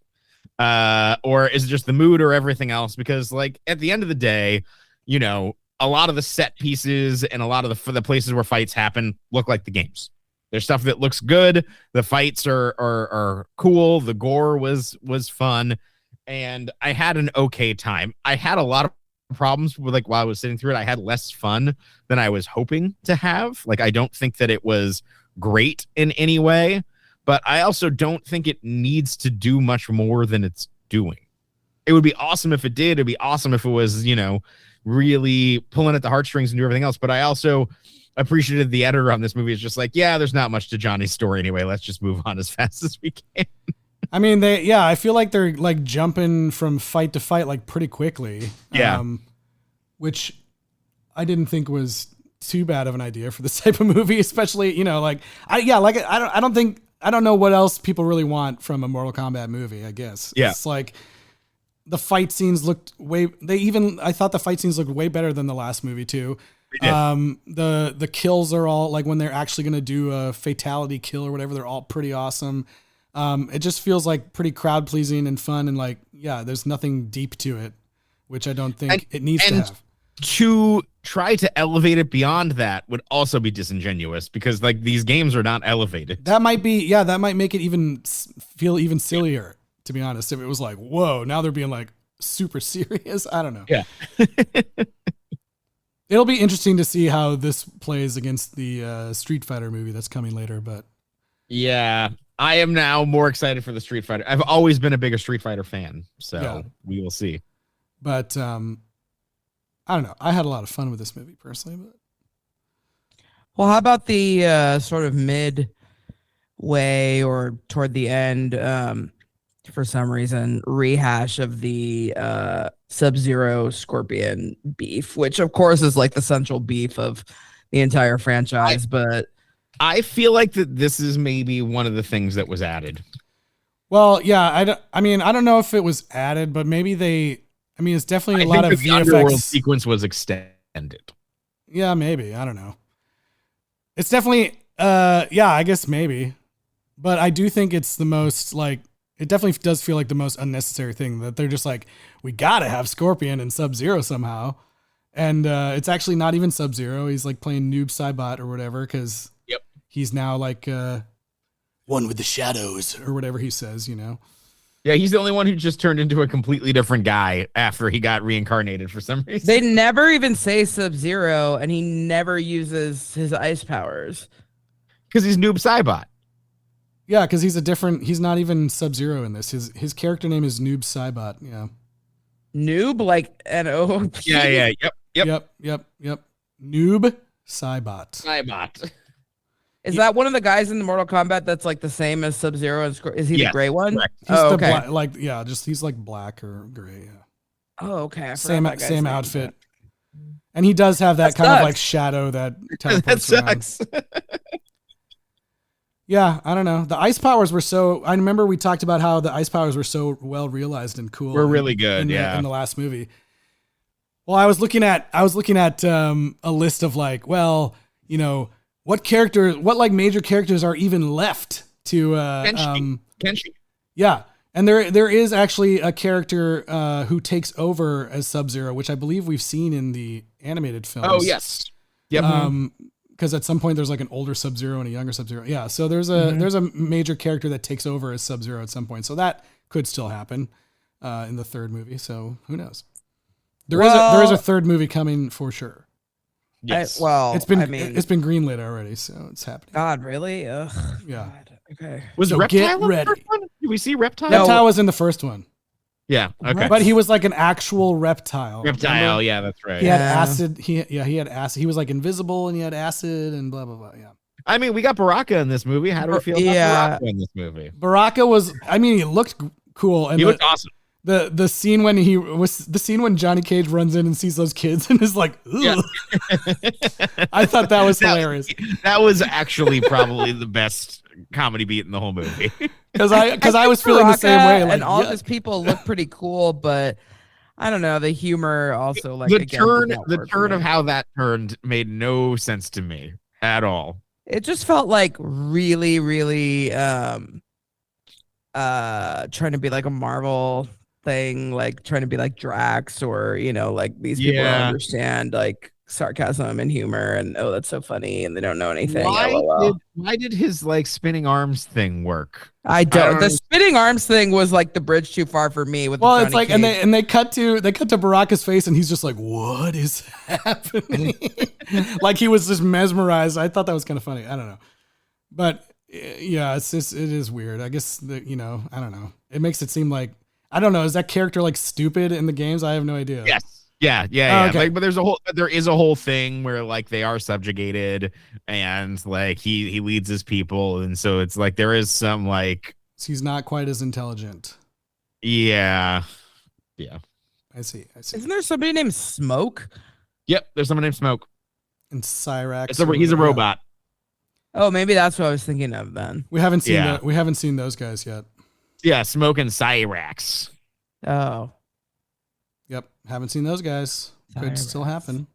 Or is it just the mood or everything else? Because like at the end of the day, you know, a lot of the set pieces and a lot of the places where fights happen look like the games. There's stuff that looks good. The fights are cool. The gore was fun, and I had an okay time. I had a lot of problems with like while I was sitting through it. I had less fun than I was hoping to have. Like I don't think that it was great in any way. But I also don't think it needs to do much more than it's doing. It would be awesome if it did. It'd be awesome if it was, you know, really pulling at the heartstrings and do everything else. But I also appreciated the editor on this movie is just like, yeah, there's not much to Johnny's story anyway. Let's just move on as fast as we can. I mean, I feel like they're like jumping from fight to fight like pretty quickly. Yeah. Which I didn't think was too bad of an idea for this type of movie, especially, you know, like I don't know what else people really want from a Mortal Kombat movie, I guess. Yeah. It's like the fight scenes looked I thought the fight scenes looked way better than the last movie too. They did. The kills are all like when they're actually going to do a fatality kill or whatever, they're all pretty awesome. It just feels like pretty crowd pleasing and fun. And like, yeah, there's nothing deep to it, which I don't think it needs to have. To try to elevate it beyond that would also be disingenuous because like these games are not elevated. That might make it even feel even sillier, to be honest. If it was like, whoa, now they're being like super serious. I don't know. Yeah. It'll be interesting to see how this plays against the Street Fighter movie that's coming later. But yeah, I am now more excited for the Street Fighter. I've always been a bigger Street Fighter fan, so we will see. But I don't know. I had a lot of fun with this movie personally, but Well, how about the sort of midway or toward the end, for some reason, rehash of the Sub-Zero Scorpion beef, which of course is like the central beef of the entire franchise. But I feel like that this is maybe one of the things that was added. well, yeah. I don't know if it was added, but maybe it's definitely a lot of the underworld VFX sequence was extended. Yeah, maybe. I don't know. It's definitely, I guess maybe. But I do think it's the most, like, it definitely does feel like the most unnecessary thing that they're just like, we got to have Scorpion and Sub-Zero somehow. And it's actually not even Sub-Zero. He's like playing Noob Saibot or whatever because he's now like one with the shadows or whatever he says, you know. Yeah, he's the only one who just turned into a completely different guy after he got reincarnated for some reason. they never even say Sub-Zero, and he never uses his ice powers. Because he's Noob Saibot. Yeah, because he's not even Sub-Zero in this. His character name is Noob Saibot. Yeah. Noob, like N-O-O-B? Yeah. Yep. Noob Saibot. Saibot. Is that one of the guys in the Mortal Kombat that's like the same as Sub-Zero? And is he the gray one? Correct. He's Oh, the okay. he's like black or gray. Yeah. Oh, okay. I forgot Same that guy's name. outfit. And he does have that kind of like shadow that That teleports around. sucks. Yeah, I don't know. The ice powers were I remember we talked about how the ice powers were so well realized and cool. We're really good, in the last movie. Well, I was looking at a list of like, well, you know, what like major characters are even left to Kenshi. Yeah. And there is actually a character who takes over as Sub-Zero, which I believe we've seen in the animated films. Oh, yes. Yep. Because at some point there's like an older Sub-Zero and a younger Sub-Zero. Yeah, so there's a major character that takes over as Sub-Zero at some point. So that could still happen in the third movie. So who knows? There is a third movie coming for sure. Yes. It's been greenlit already, so it's happening. God, really? Ugh. Yeah. God. Okay. Was So Reptile get in the ready. first one? Did we see Reptile? Reptile was in the first one, Yeah. Okay. but he was like an actual reptile. Reptile. remember? Yeah, that's right. He had Yeah. acid. He had acid. He was like invisible and he had acid and blah blah blah. Yeah. I mean, we got Baraka in this movie. How do we feel Yeah. about Baraka in this movie? Baraka was. I mean, he looked cool, and He looked awesome. the scene when Johnny Cage runs in and sees those kids and is like, ugh. Yeah. I thought that was hilarious That was actually probably the best comedy beat in the whole movie. because I was feeling the same way. Like, and all yuck. these people look pretty cool, but I don't know. The humor also like the again, turn did not work for of me. how that turned made no sense to me at all. It just felt like really, really trying to be like a Marvel thing, like trying to be like Drax or like these people don't Yeah. understand like sarcasm and humor and oh that's so funny and they don't know anything. LOL. Why did his like spinning arms thing work? I don't. don't The spinning arms thing was like the bridge too far for me. With Well, the it's like, Johnny and Cage. they cut to Baraka's face, and he's just like, "What is happening?" Like he was just mesmerized. I thought that was kind of funny. I don't know, but yeah, it is weird. I guess I don't know. It makes it seem like I don't know. Is that character like stupid in the games? I have no idea. Yes. Yeah. Okay. Like, but there is a whole thing where like they are subjugated and like he leads his people, and so it's like there is some like So he's not quite as intelligent. yeah. I see. Isn't there somebody named Smoke? Yep. There's someone named Smoke. And Cyrax. He's a robot. Oh, maybe that's what I was thinking of then. We haven't seen Yeah. we haven't seen those guys yet. Yeah, Smoke and Cyrax. Oh, Yep, haven't seen those guys. Could still Cyrax. happen.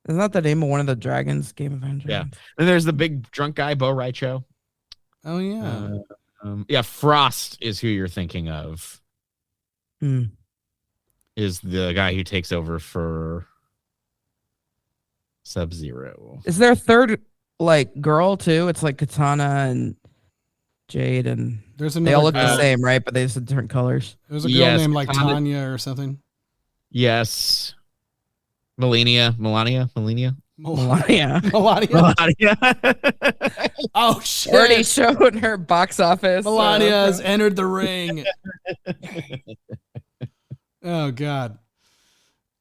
isn't that the name of one of the dragons? Game of Thrones. Yeah. And there's the big drunk guy, Bo Raicho. Oh yeah. Yeah, Frost is who you're thinking of. Hmm. Is the guy who takes over for Sub-Zero. Is there a third like girl too? It's like Katana and Jade, and There's they another. all look the girl. same, right? But they just have different colors. There's a girl Yes, named like Katana- Tanya or something. Yes. Melania. Melania. Melania. Melania. Oh shit! Already showed her box office. Melania has entered the ring. Oh god.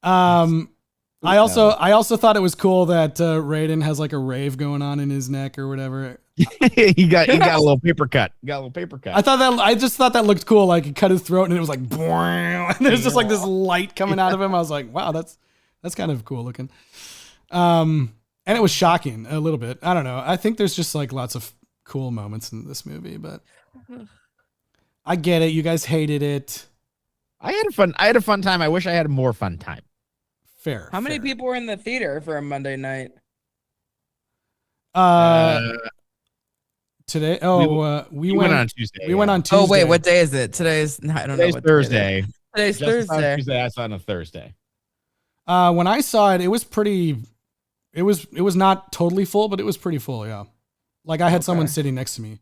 I also thought it was cool that Raiden has like a rave going on in his neck or whatever. he got a little paper cut. I just thought that looked cool. Like he cut his throat and it was like, and there's just like this light coming out of him. I was like, wow, that's kind of cool looking. And it was shocking a little bit. I don't know. I think there's just like lots of cool moments in this movie, but I get it. You guys hated it. I had a fun time. I wish I had a more fun time. Fair. How many fair. people were in the theater for a Monday night? Today. We went on Tuesday. We went yeah. on Tuesday. Oh wait, what day is it? Today's I don't know. Today's What day it is. Thursday. Today's Just on Thursday. Tuesday. I saw it on a Thursday. When I saw it, it was pretty. It was not totally full, but it was pretty full. Yeah, like I had someone sitting next to me.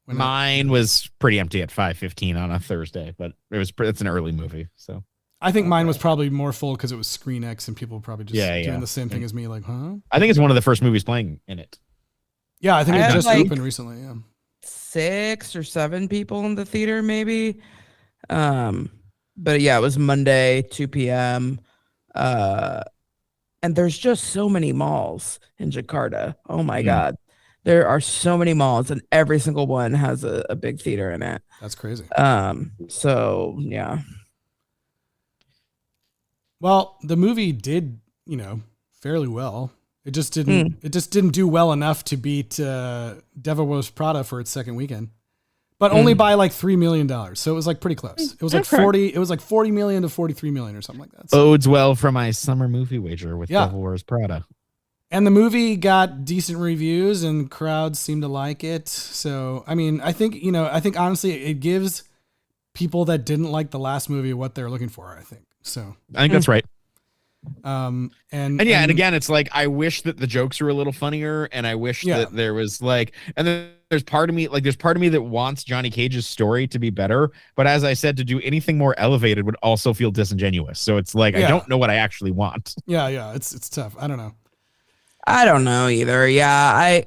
Mine was pretty empty at 5:15 on a Thursday, but it's an early movie, so I think mine was probably more full because it was Screen X and people were probably just Yeah, doing yeah. the same thing as me. Like, huh? I think it's one of the first movies playing in it. Yeah, I think I it had, just like, opened recently. Yeah. 6 or 7 people in the theater, maybe. But yeah, it was Monday, 2 p.m. And there's just so many malls in Jakarta. Oh my God. There are so many malls and every single one has a big theater in it. That's crazy. So yeah. Well, the movie did, fairly well. It just didn't do well enough to beat Devil Wears Prada for its second weekend, but only by like $3 million. So it was like pretty close. It was like Okay. 40. It was like 40 million to 43 million or something like that. So, Bodes well for my summer movie wager with Yeah. Devil Wears Prada. And the movie got decent reviews and crowds seem to like it. So, I mean, I think honestly it gives people that didn't like the last movie what they're looking for, I think. So, I think that's right. and again, it's like, I wish that the jokes were a little funnier, and I wish that there was like, and then there's part of me that wants Johnny Cage's story to be better. But as I said, to do anything more elevated would also feel disingenuous. So it's like, I don't know what I actually want. Yeah. It's tough. I don't know. I don't know either. Yeah,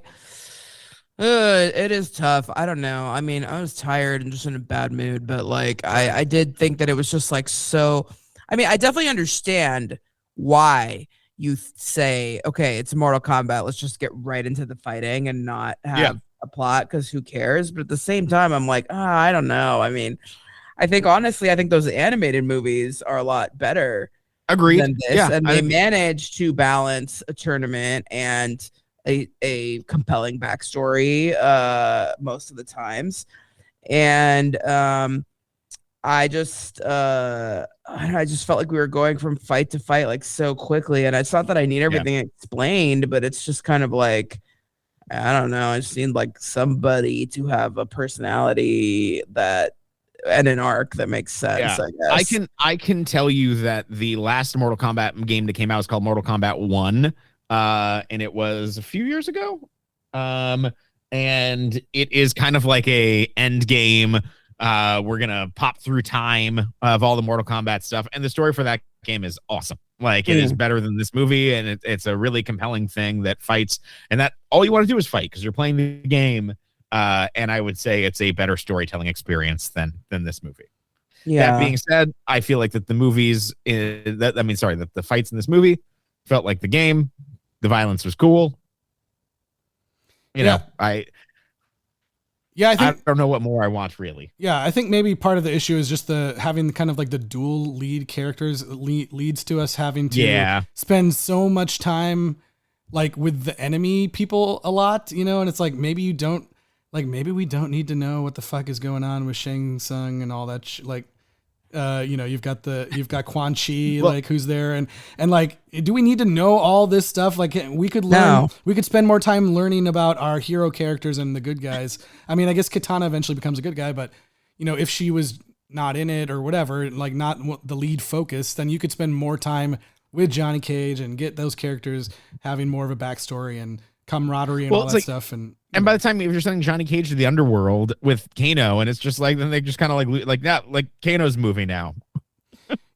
it is tough. I don't know. I mean, I was tired and just in a bad mood, but like, I did think that it was just like so. I mean, I definitely understand why you say, okay, it's Mortal Kombat. Let's just get right into the fighting and not have a plot, because who cares? But at the same time, I'm like, I don't know. I mean, I think those animated movies are a lot better. Agreed. Than this, and they manage to balance a tournament and a compelling backstory most of the times. And I just felt like we were going from fight to fight like so quickly, and it's not that I need everything explained, but it's just kind of like, I don't know, I just need like somebody to have a personality that and an arc that makes sense. I guess I can tell you that the last Mortal Kombat game that came out is called Mortal Kombat 1, and it was a few years ago, and it is kind of like a end game. We're gonna pop through time of all the Mortal Kombat stuff, and the story for that game is awesome. Like, it is better than this movie, and it's a really compelling thing that fights, and that all you want to do is fight because you're playing the game. And I would say it's a better storytelling experience than this movie. Yeah. That being said, I feel like that the fights in this movie felt like the game. The violence was cool. I don't know what more I want, really. Yeah, I think maybe part of the issue is just having kind of like the dual lead characters leads to us having to spend so much time like with the enemy people a lot, and it's like, maybe we don't need to know what the fuck is going on with Shang Tsung and all that. You've got Quan Chi, like, who's there, and like, do we need to know all this stuff? Like, we could spend more time learning about our hero characters and the good guys. I mean, I guess Katana eventually becomes a good guy, but if she was not in it or whatever, like not the lead focus, then you could spend more time with Johnny Cage and get those characters having more of a backstory and camaraderie and all that stuff. And by the time, if you're sending Johnny Cage to the underworld with Kano, and it's just like, then they just kind of like Kano's movie now.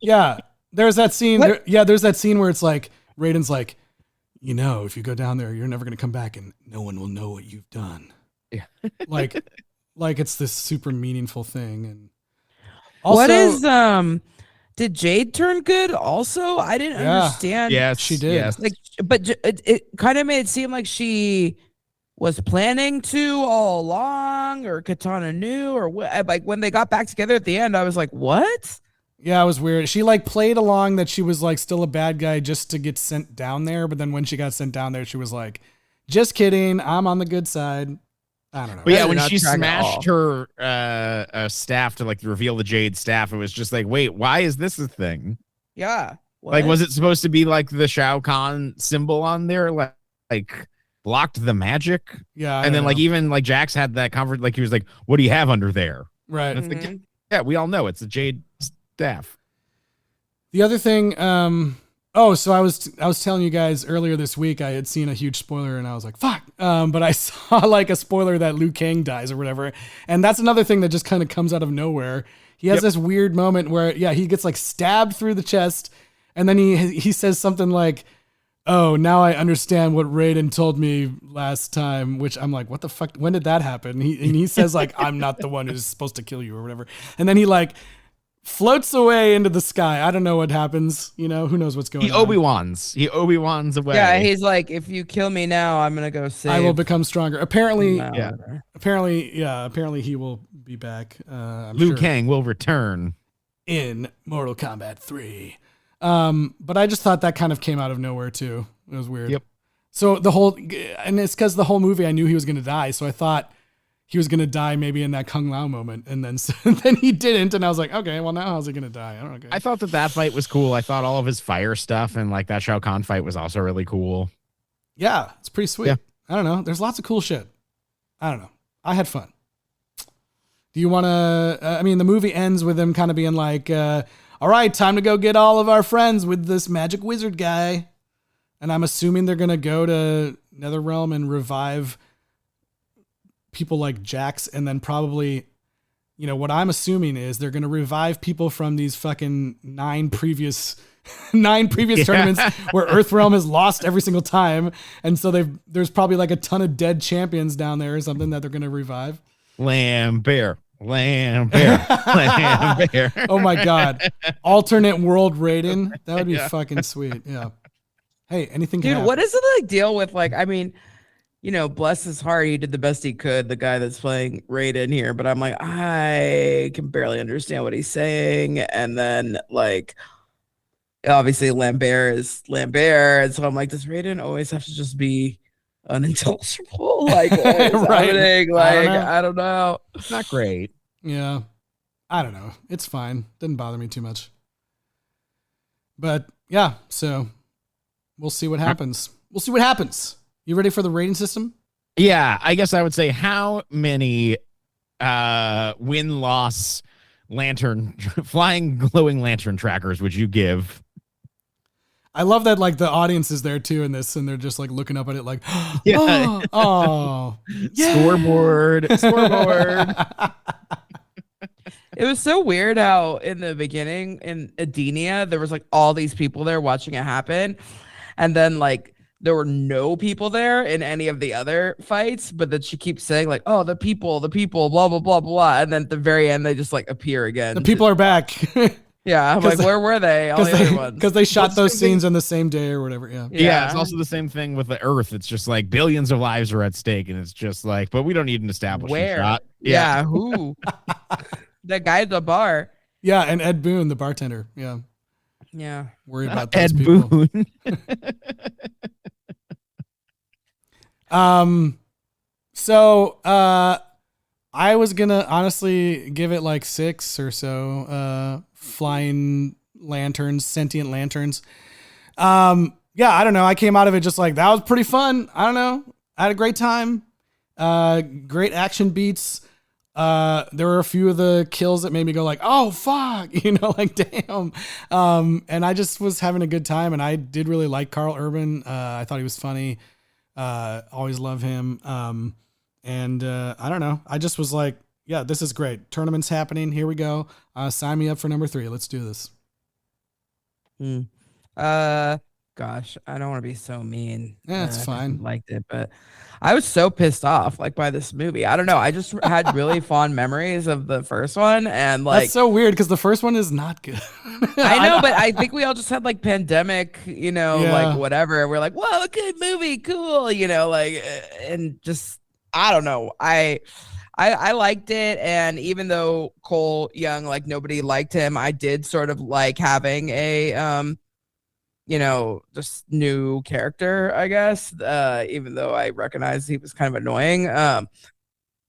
Yeah, there's that scene. There's that scene where it's like Raiden's like, if you go down there, you're never gonna come back, and no one will know what you've done. Yeah, like it's this super meaningful thing. And also, what is did Jade turn good? Also, I didn't understand. Yes, she did. Yes. Like, but it kind of made it seem like she was planning to all along, or Katana knew, or what? Like, when they got back together at the end, I was like, what? Yeah, it was weird. She like played along that she was like still a bad guy just to get sent down there, but then when she got sent down there, she was like, just kidding, I'm on the good side. I don't know. But yeah, when she smashed her staff to like reveal the Jade staff, it was just like, wait, why is this a thing? Yeah. What? Like, was it supposed to be like the Shao Kahn symbol on there? Like blocked the magic? Yeah. And then like, even like Jax had that comfort, like he was like, what do you have under there? Right. And it's like, yeah, we all know it's a Jade staff. The other thing, so I was telling you guys earlier this week, I had seen a huge spoiler and I was like, fuck. But I saw like a spoiler that Liu Kang dies or whatever. And that's another thing that just kind of comes out of nowhere. He has this weird moment where, he gets like stabbed through the chest. And then he says something like, oh, now I understand what Raiden told me last time, which I'm like, what the fuck? When did that happen? And he says like, I'm not the one who's supposed to kill you or whatever. And then he like floats away into the sky. I don't know what happens. Who knows what's going on. He Obi-Wan's away. Yeah, he's like, if you kill me now, I'm gonna go save. I will become stronger. Apparently, Yeah. Apparently he will be back. Liu Kang will return in Mortal Kombat 3. But I just thought that kind of came out of nowhere too. It was weird. Yep. So and it's because the whole movie I knew he was going to die. So I thought he was going to die maybe in that Kung Lao moment. And then, then he didn't. And I was like, okay, well now how's he going to die? I don't know. I thought that fight was cool. I thought all of his fire stuff and like that Shao Kahn fight was also really cool. yeah, it's pretty sweet. Yeah. I don't know. There's lots of cool shit. I don't know. I had fun. Do you want to, I mean, the movie ends with them kind of being like, all right, time to go get all of our friends with this magic wizard guy. And I'm assuming they're going to go to Netherrealm and revive people like Jax. And then probably, you know, what I'm assuming is they're going to revive people from these fucking 9 previous tournaments where Earthrealm has lost every single time. And so there's probably like a ton of dead champions down there or something that they're going to revive. Lambert. Oh my God. Alternate world rating. That would be fucking sweet. Yeah. Hey, anything can Dude, happen. what is the like deal with like, I mean, you know, bless his heart, he did the best he could, the guy that's playing Raiden here, but I'm like, I can barely understand what he's saying. And then like, obviously Lambert is Lambert. And so I'm like, does Raiden always have to just be unintelligible? Like, what is Right. happening? Like, I don't know. It's not great. Yeah. I don't know. It's fine. Didn't bother me too much. But yeah, so we'll see what happens. You ready for the rating system? Yeah, I guess I would say how many win-loss flying glowing lantern trackers would you give? I love that like the audience is there too in this and they're just like looking up at it like, Yeah. oh, yeah. Scoreboard. It was so weird how in the beginning in Edenia, there was like all these people there watching it happen. And then like there were no people there in any of the other fights, but then she keeps saying like, oh, the people, blah, blah, blah, blah. And then at the very end, they just like appear again. The people are back. Yeah. I'm like, where were they? All the other ones. Because they shot those scenes on the same day or whatever. Yeah. Yeah, it's also the same thing with the Earth. It's just like billions of lives are at stake, and it's just like, but we don't need an establishment Where? shot. Yeah. Who? That guy at the bar. Yeah. And Ed Boon, the bartender. Yeah. Yeah. Worried about those Ed people. Boon. So I was gonna honestly give it like 6 or so flying lanterns, sentient lanterns. Yeah, I don't know. I came out of it just like that was pretty fun. I don't know. I had a great time. Great action beats. There were a few of the kills that made me go like, oh fuck, you know, like damn. And I just was having a good time, and I did really like Carl Urban. I thought he was funny. Always love him. And I don't know. I just was like, yeah, this is great. Tournament's happening. Here we go. Sign me up for number 3. Let's do this. Gosh, I don't want to be so mean. Yeah, it's fine. I liked it, but I was so pissed off like by this movie. I don't know. I just had really fond memories of the first one, and like that's so weird because the first one is not good. I know, but I think we all just had like pandemic, you know, Yeah. like whatever. We're like, whoa, good movie, cool, you know, like, and just I don't know. I liked it, and even though Cole Young, like nobody liked him, I did sort of like having a you know, just new character, I guess. Even though I recognized he was kind of annoying.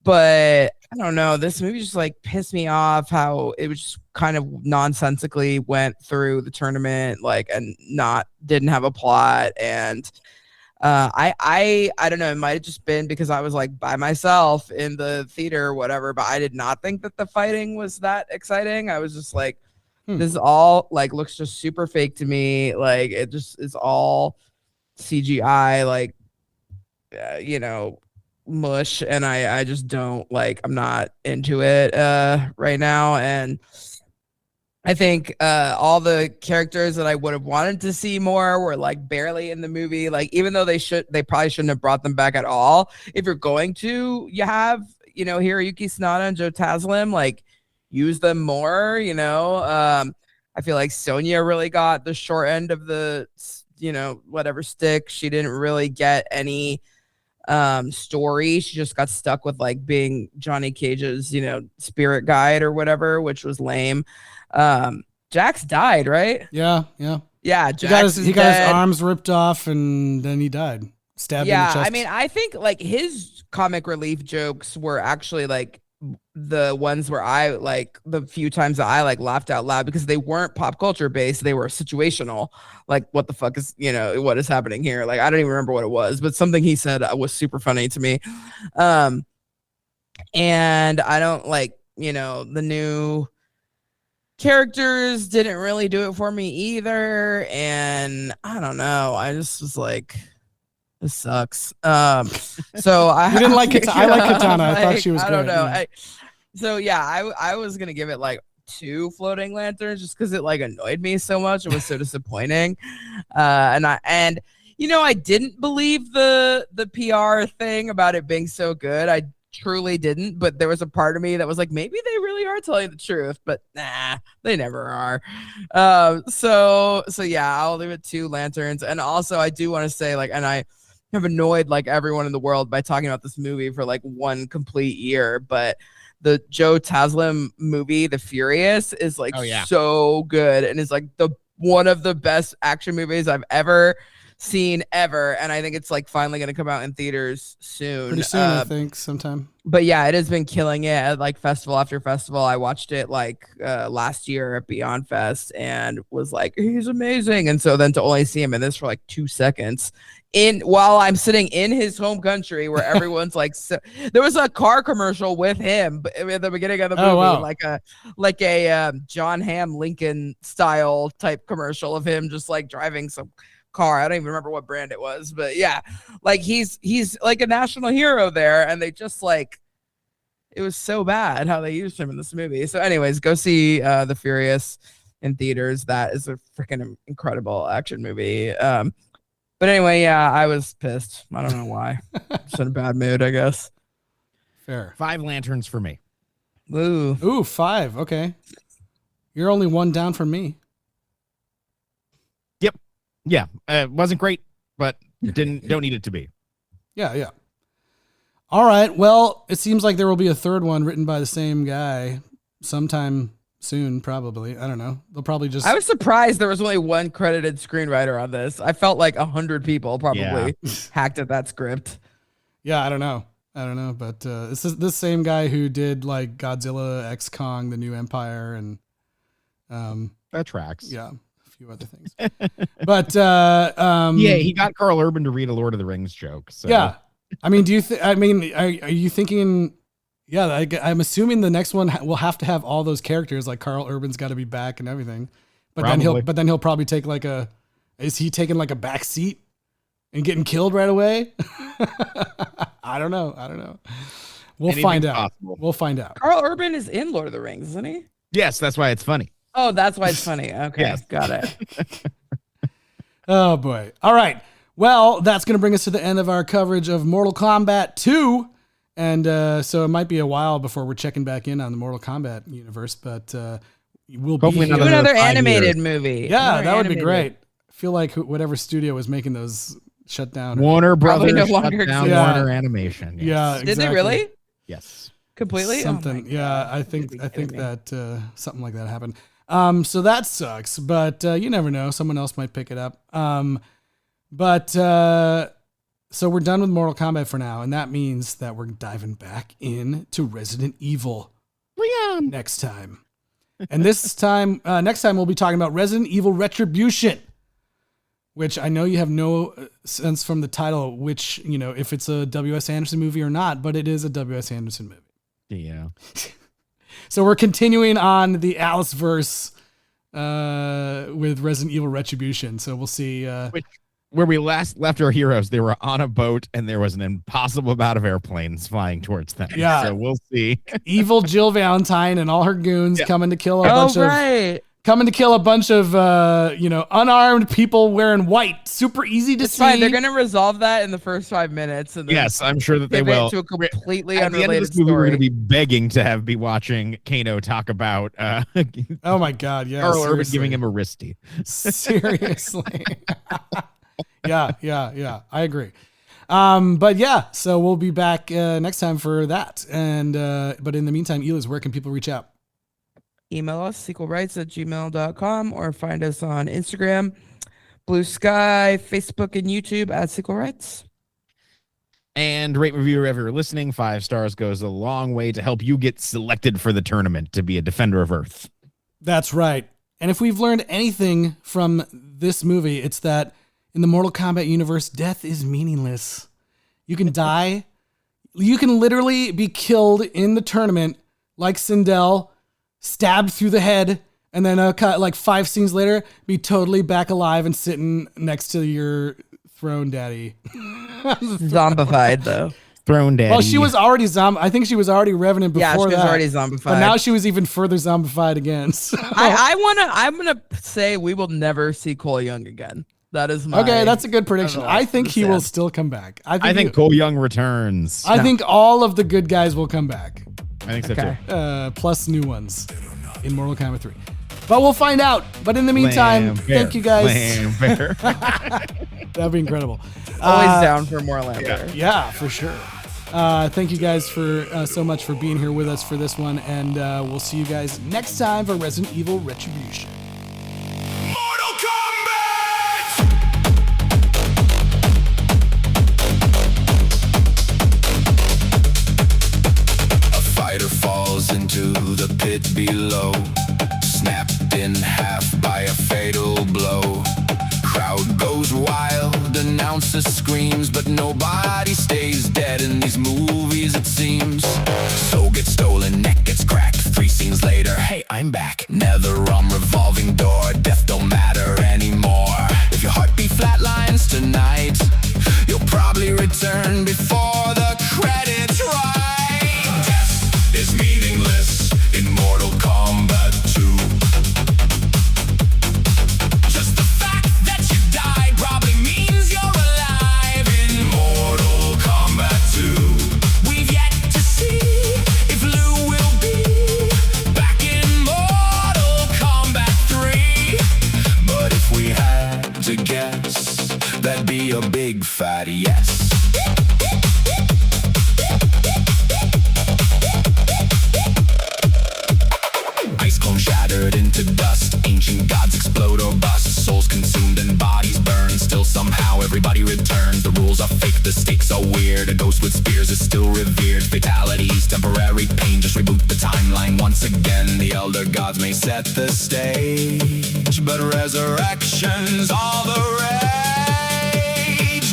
But I don't know. This movie just like pissed me off how it was just kind of nonsensically went through the tournament, like, and didn't have a plot. And I don't know. It might have just been because I was like by myself in the theater or whatever, but I did not think that the fighting was that exciting. I was just like, this is all like looks just super fake to me. Like it just is all CGI, like you know, mush, and I just don't like. I'm not into it right now, and I think all the characters that I would have wanted to see more were like barely in the movie. Like even though they probably shouldn't have brought them back at all. If you're going to, you have Hiroyuki Sanada and Joe Taslim, like. Use them more, you know. I feel like Sonya really got the short end of the, you know, whatever stick. She didn't really get any story. She just got stuck with like being Johnny Cage's, you know, spirit guide or whatever, which was lame. Jax died, right? Yeah. Jax He got his arms ripped off and then he died. Stabbed in the chest. I mean, I think like his comic relief jokes were actually like the ones where I like the few times that I like laughed out loud because they weren't pop culture based, they were situational. Like, what the fuck is, what is happening here? Like, I don't even remember what it was, but something he said was super funny to me. And I don't like, the new characters didn't really do it for me either. And I don't know. I just was like, this sucks. So You didn't like Katana? I like Katana. I thought she was I great. don't know. Yeah. I was gonna give it like 2 floating lanterns just because it like annoyed me so much. It was so disappointing. I didn't believe the PR thing about it being so good. I truly didn't, but there was a part of me that was like, maybe they really are telling the truth, but nah, they never are. So yeah, I'll leave it 2 lanterns. And also I do want to say, like, and I have annoyed like everyone in the world by talking about this movie for like 1 complete year, but the Joe Taslim movie, The Furious, is like so good and is like one of the best action movies I've ever seen ever, and I think it's like finally going to come out in theaters soon. Pretty soon, I think, sometime. But yeah, it has been killing it at like festival after festival. I watched it like last year at Beyond Fest and was like, he's amazing. And so then to only see him in this for like 2 seconds while I'm sitting in his home country where everyone's like, there was a car commercial with him at the beginning of the movie, like a John Hamm Lincoln style type commercial of him just like driving some car. I don't even remember what brand it was, but yeah, like he's like a national hero there, and they just like, it was so bad how they used him in this movie. So anyways, go see The Furious in theaters. That is a freaking incredible action movie. But anyway, yeah, I was pissed. I don't know why. Just in a bad mood, I guess. Fair. 5 lanterns for me. Ooh, 5. Okay, you're only 1 down from me. Yep. Yeah, it wasn't great, but don't need it to be. Yeah. All right. Well, it seems like there will be a 3rd one written by the same guy sometime soon, probably. I don't know. They'll probably just. I was surprised there was only 1 credited screenwriter on this. I felt like 100 people probably hacked at that script. Yeah, I don't know, but this is this same guy who did like Godzilla X Kong, The New Empire, and that tracks. Yeah. Few other things, but he got Carl Urban to read a Lord of the Rings joke. So. Yeah, I mean, are you thinking? Yeah, I'm assuming the next one will have to have all those characters. Like Carl Urban's got to be back and everything, but then he'll probably take like is he taking like a back seat and getting killed right away? I don't know. We'll find out. We'll find out. Carl Urban is in Lord of the Rings, isn't he? Yes, that's why it's funny. Oh, that's why it's funny. Okay, yes. Got it. Oh, boy. All right. Well, that's going to bring us to the end of our coverage of Mortal Kombat 2. And so it might be a while before we're checking back in on the Mortal Kombat universe, but we'll hopefully be another animated movie. Yeah, that would be great. I feel like whatever studio was making those shut down. Warner Brothers no shut longer down Warner Animation. Yes. Yeah, exactly. Did they really? Yes. Completely? Something. I think that something like that happened. So that sucks, but you never know. Someone else might pick it up. So we're done with Mortal Kombat for now, and that means that we're diving back into Resident Evil next time. And this time, next time we'll be talking about Resident Evil Retribution, which I know you have no sense from the title, which, if it's a W.S. Anderson movie or not, but it is a W.S. Anderson movie. Yeah. So we're continuing on the Aliceverse with Resident Evil Retribution. So we'll see. Where we last left our heroes, they were on a boat and there was an impossible amount of airplanes flying towards them. Yeah. So we'll see. Evil Jill Valentine and all her goons coming to kill a bunch of unarmed people wearing white. Super easy to see. Fine. They're going to resolve that in the first 5 minutes. And then yes, I'm sure that they will. To a completely At the end of this movie, we're going to be begging to be watching Kano talk about. Oh my God! Yeah, Carl Urban giving him a wristy. Seriously. Yeah. I agree. But yeah, so we'll be back next time for that. And but in the meantime, Eliz, where can people reach out? Email us, sequelrights@gmail.com, or find us on Instagram, Blue Sky, Facebook, and YouTube at Sequel Rights. And rate, review wherever you're listening. 5 stars goes a long way to help you get selected for the tournament to be a Defender of Earth. That's right. And if we've learned anything from this movie, it's that in the Mortal Kombat universe, death is meaningless. You can die. You can literally be killed in the tournament like Sindel, stabbed through the head, and then like 5 scenes later, be totally back alive and sitting next to your throne daddy. Zombified, though. Throne daddy. Well, she was already I think she was already Revenant before Yeah, she was that. already zombified. But now she was even further zombified again. So. I'm gonna say we will never see Cole Young again. That is my Okay, that's a good prediction. I think he will Sad. still come back. I think Cole Young returns. I think all of the good guys will come back. I think so Okay. too. Plus new ones in Mortal Kombat 3. But we'll find out. But in the meantime, thank you guys. Lambert. That'd be incredible. Always down for more Lambert. Yeah, for sure. Thank you guys for so much for being here with us for this one. And we'll see you guys next time for Resident Evil Retribution. Mortal Kombat! A fighter falls into the pit below, snapped in half by a fatal blow. Crowd goes wild, announcer screams, but nobody stays dead in these movies, it seems. Soul gets stolen, neck gets cracked. 3 scenes later, hey, I'm back. Netherrealm revolving door, death don't matter anymore. If your heartbeat flatlines tonight, you'll probably return before the credits roll. Death is meaningless in Mortal Kombat 2. Just the fact that you died probably means you're alive in Mortal Kombat 2. We've yet to see if Liu will be back in Mortal Kombat 3. But if we had to guess, that'd be a big fat yes. Ice cone shattered into dust, ancient gods explode or bust, souls consumed and bodies burned, still somehow everybody returns. The rules are fake, the stakes are weird, a ghost with spears is still revered. Fatalities, temporary pain, just reboot the timeline once again. The elder gods may set the stage, but resurrection's all the rage.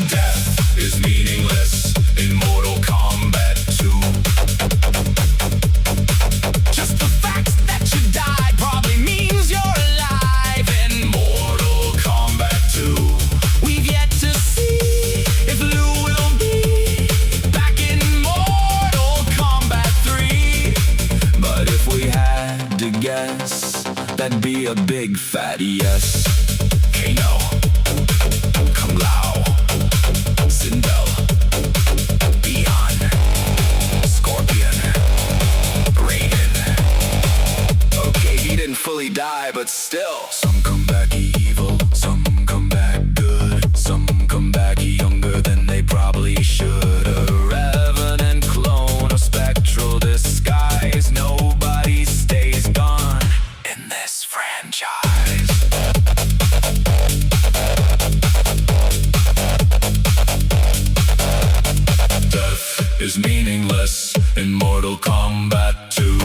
Death is meaningless in Mortal Kombat 2. Just the fact that you died probably means you're alive in Mortal Kombat 2. We've yet to see if Liu will be back in Mortal Kombat 3. But if we had to guess, that'd be a big fat yes. Kano, Kung Lao, Sindel, Beyond, Scorpion, Raiden. Okay, he didn't fully die, but still. Some come back evil, some come back good, some come back younger than they probably should. A revenant clone, a spectral disguise. Nobody stays gone in this franchise. Death is meaningless in Mortal Kombat 2.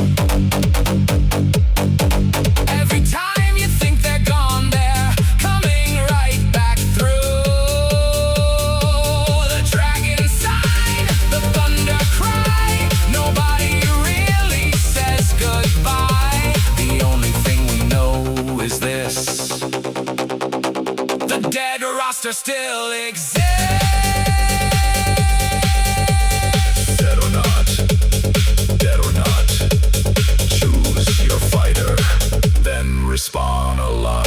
Every time you think they're gone, they're coming right back through. The dragon sign, the thunder cry, nobody really says goodbye. The only thing we know is this: the dead roster still exists. Dead or not, dead or not, choose your fighter, then respawn a lot.